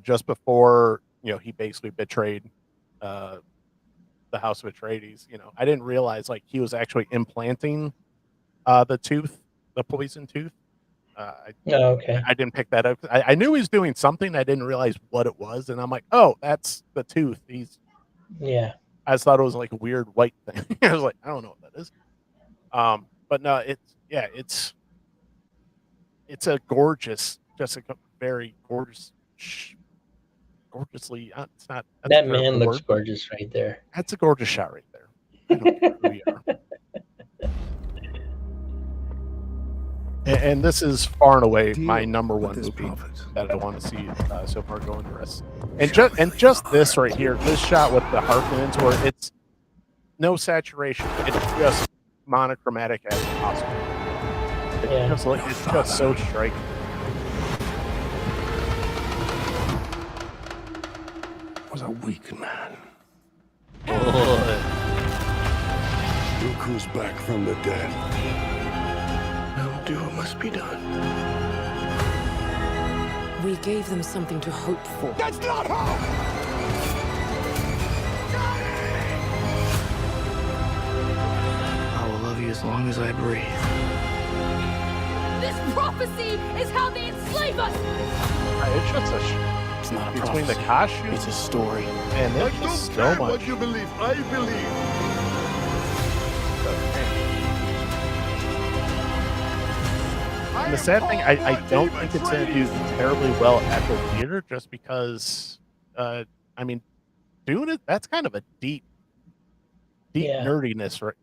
[SPEAKER 2] just before he basically betrayed the House of Atreides. I didn't realize like he was actually implanting the poison tooth.
[SPEAKER 3] Okay.
[SPEAKER 2] I didn't pick that up. I knew he was doing something. I didn't realize what it was, and I'm like, oh, that's the tooth.
[SPEAKER 3] Yeah.
[SPEAKER 2] I just thought it was like a weird white thing. I was like, I don't know what that is. But no, it's a gorgeous, just a very gorgeous, gorgeously. It's not
[SPEAKER 3] That man looks gorgeous right there.
[SPEAKER 2] That's a gorgeous shot right there. I don't care who you are. And this is far and away my number one movie that I want to see so far going the rest. And just this right here, this shot with the Harkonnens, where it's no saturation, it's just monochromatic as possible. It's just so striking.
[SPEAKER 7] Was a weak man. Look who's back from the dead.
[SPEAKER 4] I will do what must be done.
[SPEAKER 5] We gave them something to hope for.
[SPEAKER 7] That's not hope!
[SPEAKER 4] I will love you as long as I breathe.
[SPEAKER 6] This prophecy is how they enslave us!
[SPEAKER 2] It's just
[SPEAKER 4] It's not a
[SPEAKER 2] between the
[SPEAKER 4] prophecy.
[SPEAKER 2] costumes
[SPEAKER 4] It's a story.
[SPEAKER 2] and there's just so much.
[SPEAKER 7] you believe. I believe.
[SPEAKER 2] And the sad thing, I don't think it's going to do terribly well at the theater, just because, I mean, doing it, that's kind of a deep
[SPEAKER 3] Yeah.
[SPEAKER 2] nerdiness, right?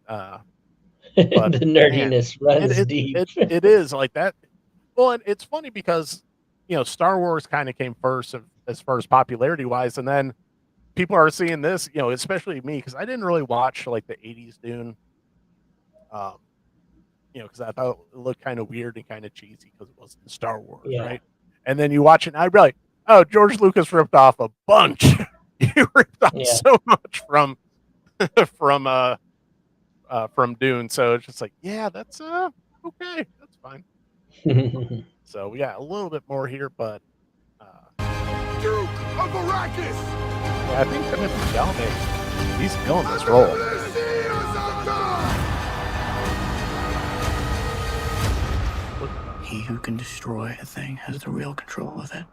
[SPEAKER 3] The nerdiness runs deep.
[SPEAKER 2] It is like that. Well, and it's funny because Star Wars kind of came first, as far as popularity wise. And then people are seeing this, you know, especially me, because I didn't really watch like the 80s Dune. You know, because I thought it looked kind of weird and kind of cheesy because it wasn't Star Wars,
[SPEAKER 3] Yeah.
[SPEAKER 2] right? And then you watch it, and I'd be like, oh, George Lucas ripped off a bunch. He ripped off
[SPEAKER 3] Yeah.
[SPEAKER 2] so much from Dune. So it's just like, yeah, that's okay, that's fine. So we got a little bit more here, but
[SPEAKER 4] Duke of Arrakis!
[SPEAKER 2] yeah, I think Timothy Chalamet, he's killing this role.
[SPEAKER 8] He who can destroy a thing has the real control of it.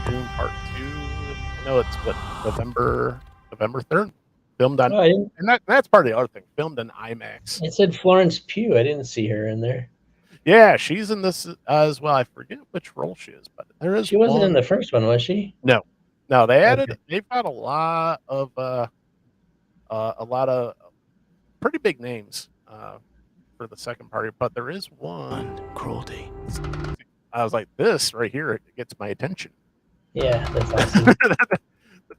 [SPEAKER 2] Dune Part 2. No, it's what, November 3rd. Filmed on,
[SPEAKER 3] Oh, I didn't.
[SPEAKER 2] and that's part of the other thing. Filmed in IMAX.
[SPEAKER 3] It said Florence Pugh. I didn't see her in there.
[SPEAKER 2] Yeah, she's in this as well. I forget which role she is, but there is.
[SPEAKER 3] She wasn't
[SPEAKER 2] one.
[SPEAKER 3] in the first one, was she?
[SPEAKER 2] No, they added.
[SPEAKER 3] Okay.
[SPEAKER 2] They've got a lot of pretty big names for the second party, but there is one.
[SPEAKER 8] And cruelty.
[SPEAKER 2] I was like, this right here, it gets my attention.
[SPEAKER 3] Yeah, that's awesome.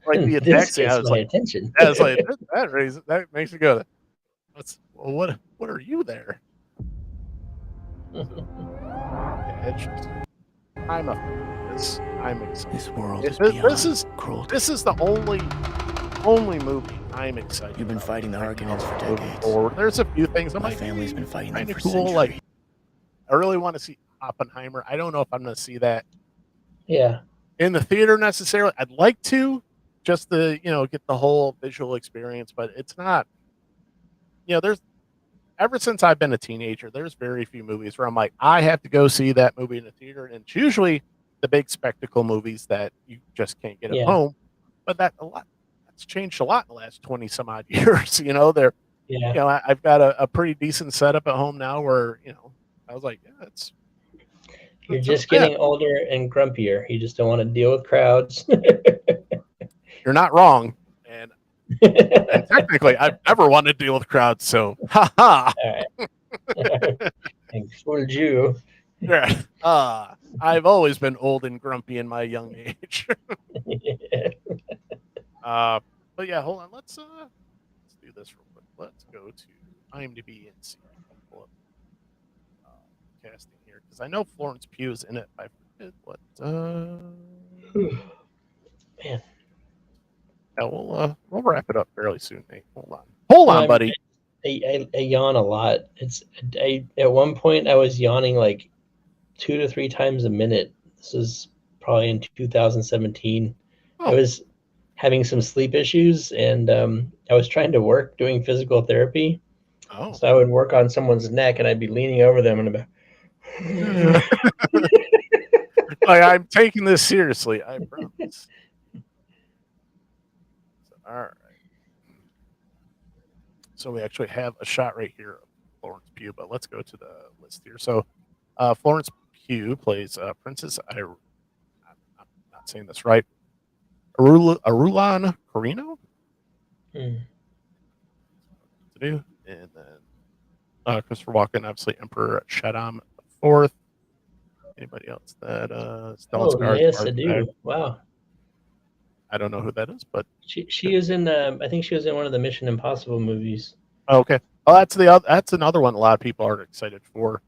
[SPEAKER 2] Like the
[SPEAKER 3] This
[SPEAKER 2] attack scene, I
[SPEAKER 3] gets
[SPEAKER 2] was
[SPEAKER 3] my
[SPEAKER 2] like,
[SPEAKER 3] attention.
[SPEAKER 2] I was like, that makes me go, what are you there? Yeah, it's just, I'm excited.
[SPEAKER 8] This world
[SPEAKER 2] This
[SPEAKER 8] is beyond
[SPEAKER 2] is
[SPEAKER 8] cruelty.
[SPEAKER 2] this is the only movie I'm excited.
[SPEAKER 8] You've been
[SPEAKER 2] about
[SPEAKER 8] fighting the
[SPEAKER 2] right now
[SPEAKER 8] Harkonnens for
[SPEAKER 2] moving
[SPEAKER 8] decades.
[SPEAKER 2] forward. There's a few things I'm
[SPEAKER 8] My
[SPEAKER 2] like,
[SPEAKER 8] family's been fighting them
[SPEAKER 2] kind
[SPEAKER 8] for
[SPEAKER 2] of cool.
[SPEAKER 8] centuries.
[SPEAKER 2] Like, I really want to see Oppenheimer. I don't know if I'm going to see that
[SPEAKER 3] Yeah.
[SPEAKER 2] in the theater necessarily. I'd like to, just to, you know, get the whole visual experience, but it's not. You know, there's ever since I've been a teenager, there's very few movies where I'm like, I have to go see that movie in the theater, and it's usually the big spectacle movies that you just can't get at
[SPEAKER 3] Yeah.
[SPEAKER 2] home. But that's changed a lot in the last 20 some odd years. You know,
[SPEAKER 3] Yeah.
[SPEAKER 2] you know, I've got a pretty decent setup at home now where, you know, I was like, yeah, it's
[SPEAKER 3] You're
[SPEAKER 2] not
[SPEAKER 3] just
[SPEAKER 2] bad.
[SPEAKER 3] getting older and grumpier. You just don't want to deal with crowds.
[SPEAKER 2] You're not wrong. And technically, I've never wanted to deal with crowds. So, ha ha.
[SPEAKER 3] All right. I fooled you.
[SPEAKER 2] Yeah. I've always been old and grumpy in my young age. But yeah, hold on. Let's do this real quick. Let's go to IMDb and see if I can pull up casting here, because I know Florence Pugh is in it. I forget what.
[SPEAKER 3] Man.
[SPEAKER 2] Yeah, we'll wrap it up fairly soon, Nate. Hold on, buddy.
[SPEAKER 3] I yawn a lot. At one point I was yawning like 2 to 3 times a minute. This is probably in 2017. I was having some sleep issues, and I was trying to work doing physical therapy.
[SPEAKER 2] Oh,
[SPEAKER 3] So I would work on someone's neck, and I'd be leaning over them and
[SPEAKER 2] like, I'm taking this seriously. I promise. All right. So we actually have a shot right here of Florence Pugh, but let's go to the list here. So Florence Pugh plays Princess I'm not saying this right. Arulan Carino.
[SPEAKER 3] Hmm.
[SPEAKER 2] To do, and then Christopher Walken, obviously Emperor Shaddam IV. Anybody else that Stellan Skarsgård?
[SPEAKER 3] Yes, I do. Wow.
[SPEAKER 2] I don't know who that is, but
[SPEAKER 3] She is in. I think she was in one of the Mission Impossible movies.
[SPEAKER 2] okay. Oh, that's another one a lot of people are excited for.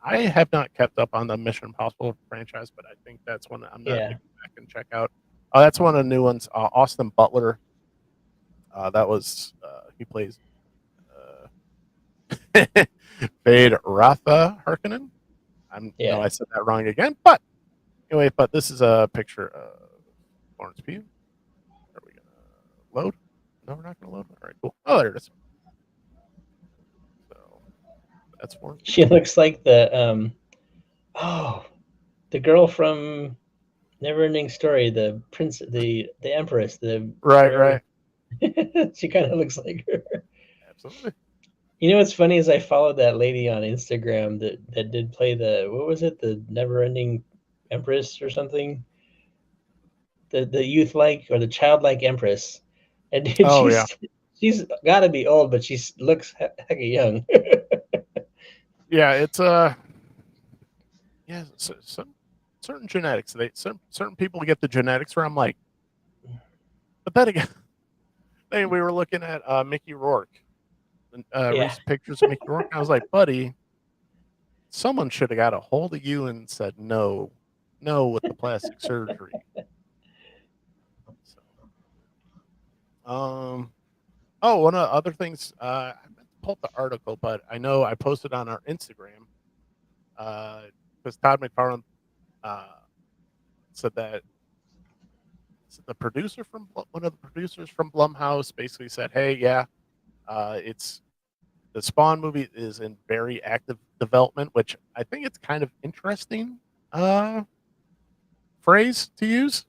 [SPEAKER 2] I have not kept up on the Mission Impossible franchise, but I think that's one I'm not going back and check out. That's one of the new ones. Austin Butler. That was he plays Fade Ratha Harkonnen. No, I said that wrong again. But anyway, this is a picture of Florence Pugh. Are we gonna load? No, we're not gonna load. All right, cool. Oh, there it is. So that's Florence.
[SPEAKER 3] She looks like the the girl from Neverending Story, the prince, the empress,
[SPEAKER 2] Right.
[SPEAKER 3] She kind of looks like her.
[SPEAKER 2] Absolutely.
[SPEAKER 3] You know what's funny is I followed that lady on Instagram that did play the the Neverending Empress or something, the youth-like or the childlike empress, and she's got to be old, but she looks hecka young.
[SPEAKER 2] Yeah, it's yeah, some certain genetics. Certain people get the genetics where I'm like, but then again, we were looking at Mickey Rourke,
[SPEAKER 3] Yeah.
[SPEAKER 2] recent pictures of Mickey Rourke. I was like, buddy, someone should have got a hold of you and said no with the plastic surgery. So, one of the other things, I meant to pull up the article, but I know I posted on our Instagram because Todd McFarlane said that the producer from one of the producers from Blumhouse basically said, "Hey, yeah, it's the Spawn movie is in very active development," which I think it's kind of interesting phrase to use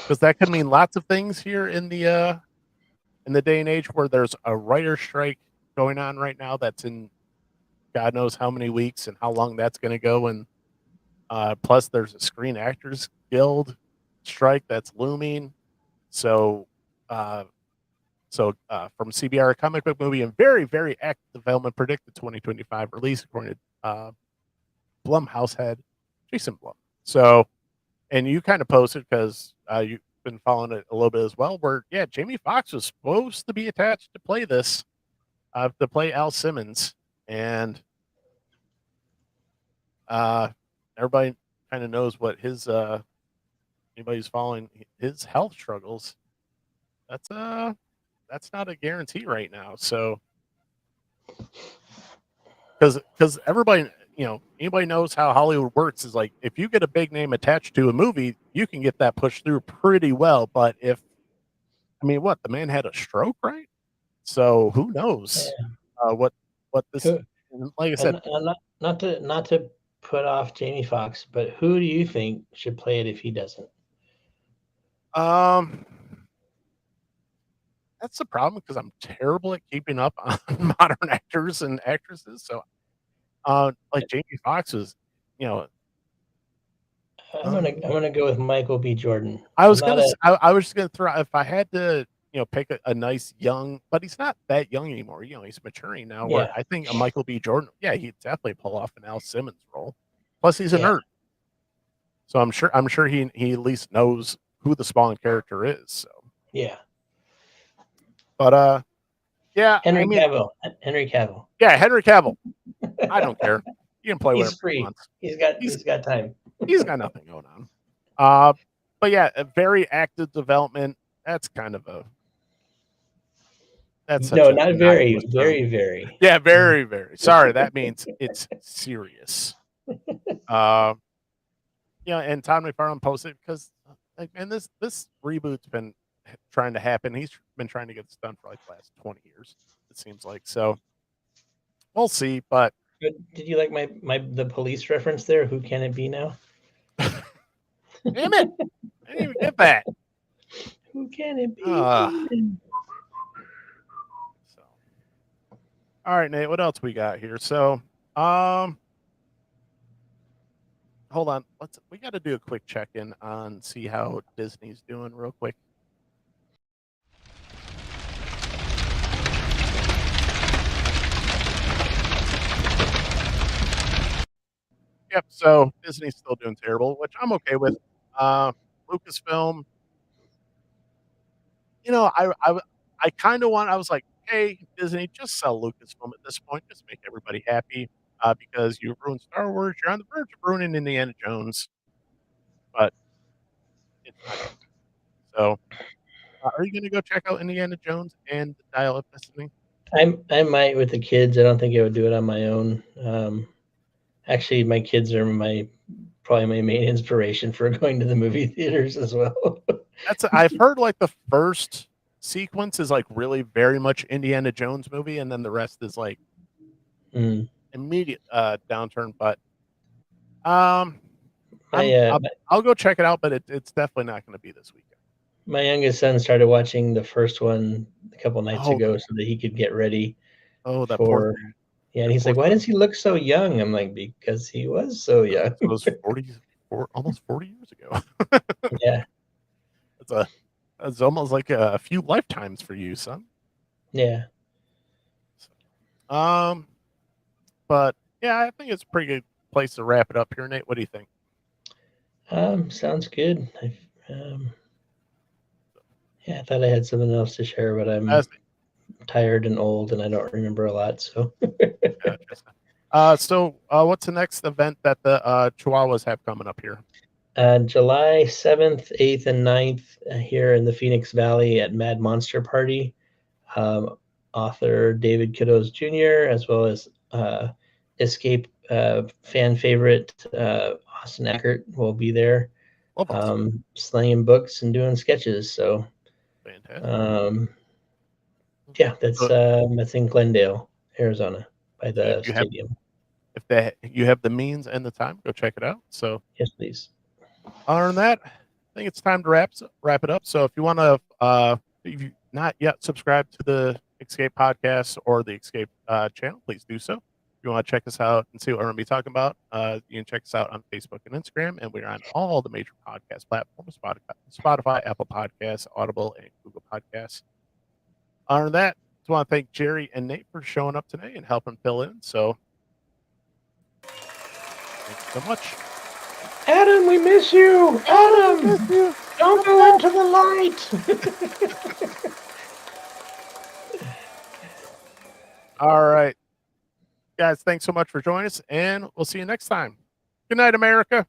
[SPEAKER 2] because that could mean lots of things here in the day and age where there's a writer strike going on right now that's in God knows how many weeks and how long that's going to go, and plus there's a Screen Actors Guild strike that's looming. So, from CBR, a comic book movie in very, very active development, predicted 2025 release, according to Blumhouse head Jason Blum. So, and you kind of posted because you've been following it a little bit as well. Where Jamie Foxx was supposed to be attached to play this, to play Al Simmons, and everybody kind of knows what his anybody who's following his health struggles. That's not a guarantee right now. So, because everybody, anybody knows how Hollywood works is like if you get a big name attached to a movie, you can get that pushed through pretty well. But what the man had a stroke, right? So who knows what this? Like I said,
[SPEAKER 3] not to put off Jamie Foxx, but who do you think should play it if he doesn't?
[SPEAKER 2] That's the problem because I'm terrible at keeping up on modern actors and actresses. So, like Jamie Foxx was,
[SPEAKER 3] I'm gonna go with Michael B. Jordan.
[SPEAKER 2] I was just gonna throw if I had to, pick a nice young, but he's not that young anymore. He's maturing now. Where I think a Michael B. Jordan, he'd definitely pull off an Al Simmons role. Plus, he's a nerd, so I'm sure he at least knows who the Spawn character is. So
[SPEAKER 3] yeah.
[SPEAKER 2] But
[SPEAKER 3] Henry Cavill.
[SPEAKER 2] Yeah, Henry Cavill. I don't care. You can play whatever
[SPEAKER 3] he's free.
[SPEAKER 2] He wants.
[SPEAKER 3] He's got time.
[SPEAKER 2] He's got nothing going on. But a very active development. That's kind of a. That's
[SPEAKER 3] no, not very, very, very.
[SPEAKER 2] Yeah, very, very. Sorry, that means it's serious. And Todd McFarlane posted because, this reboot's been trying to happen. He's been trying to get this done for like the last 20 years. It seems like so. We'll see, but
[SPEAKER 3] did you like the police reference there? Who can it be now?
[SPEAKER 2] Damn it! I didn't even get that.
[SPEAKER 3] Who can it be?
[SPEAKER 2] So, all right, Nate. What else we got here? So, hold on. We got to do a quick check-in on see how Disney's doing real quick. Yep. So Disney's still doing terrible, which I'm okay with. Lucasfilm. I kind of want. I was like, hey, Disney, just sell Lucasfilm at this point. Just make everybody happy. Because you've ruined Star Wars. You're on the verge of ruining Indiana Jones. But it's not. So, are you going to go check out Indiana Jones and the Dial of Destiny?
[SPEAKER 3] I might with the kids. I don't think I would do it on my own. Actually, my kids are probably my main inspiration for going to the movie theaters as well.
[SPEAKER 2] I've heard like the first sequence is like really very much Indiana Jones movie, and then the rest is like immediate downturn. But I'll go check it out, but it's definitely not going to be this weekend.
[SPEAKER 3] My youngest son started watching the first one a couple nights ago so that he could get ready.
[SPEAKER 2] Poor.
[SPEAKER 3] Yeah, and he's like, "Why does he look so young?" I'm like, "Because he was so young."
[SPEAKER 2] It was almost 40 years ago.
[SPEAKER 3] Yeah,
[SPEAKER 2] it's almost like a few lifetimes for you, son.
[SPEAKER 3] Yeah.
[SPEAKER 2] But I think it's a pretty good place to wrap it up here, Nate. What do you think?
[SPEAKER 3] Sounds good. Yeah, I thought I had something else to share, but I'm tired and old, and I don't remember a lot. So,
[SPEAKER 2] what's the next event that the Chihuahuas have coming up here?
[SPEAKER 3] July 7th, 8th, and 9th here in the Phoenix Valley at Mad Monster Party. Author David Kiddos Jr., as well as Escape fan favorite Austin Eckert will be there, slanging books and doing sketches. So,
[SPEAKER 2] fantastic.
[SPEAKER 3] Yeah, that's in Glendale, Arizona, by the stadium.
[SPEAKER 2] If you have the means and the time, go check it out. So
[SPEAKER 3] yes, please.
[SPEAKER 2] Other than that, I think it's time to wrap it up. So if you want to, if you've not yet subscribed to the Escape podcast or the Escape channel, please do so. If you want to check us out and see what we're going to be talking about, you can check us out on Facebook and Instagram, and we're on all the major podcast platforms: Spotify, Apple Podcasts, Audible, and Google Podcasts. Other than that, I just want to thank Jerry and Nate for showing up today and helping fill in. So thank you so much.
[SPEAKER 3] Adam, we miss you. Adam, don't go into the light.
[SPEAKER 2] All right. Guys, thanks so much for joining us, and we'll see you next time. Good night, America.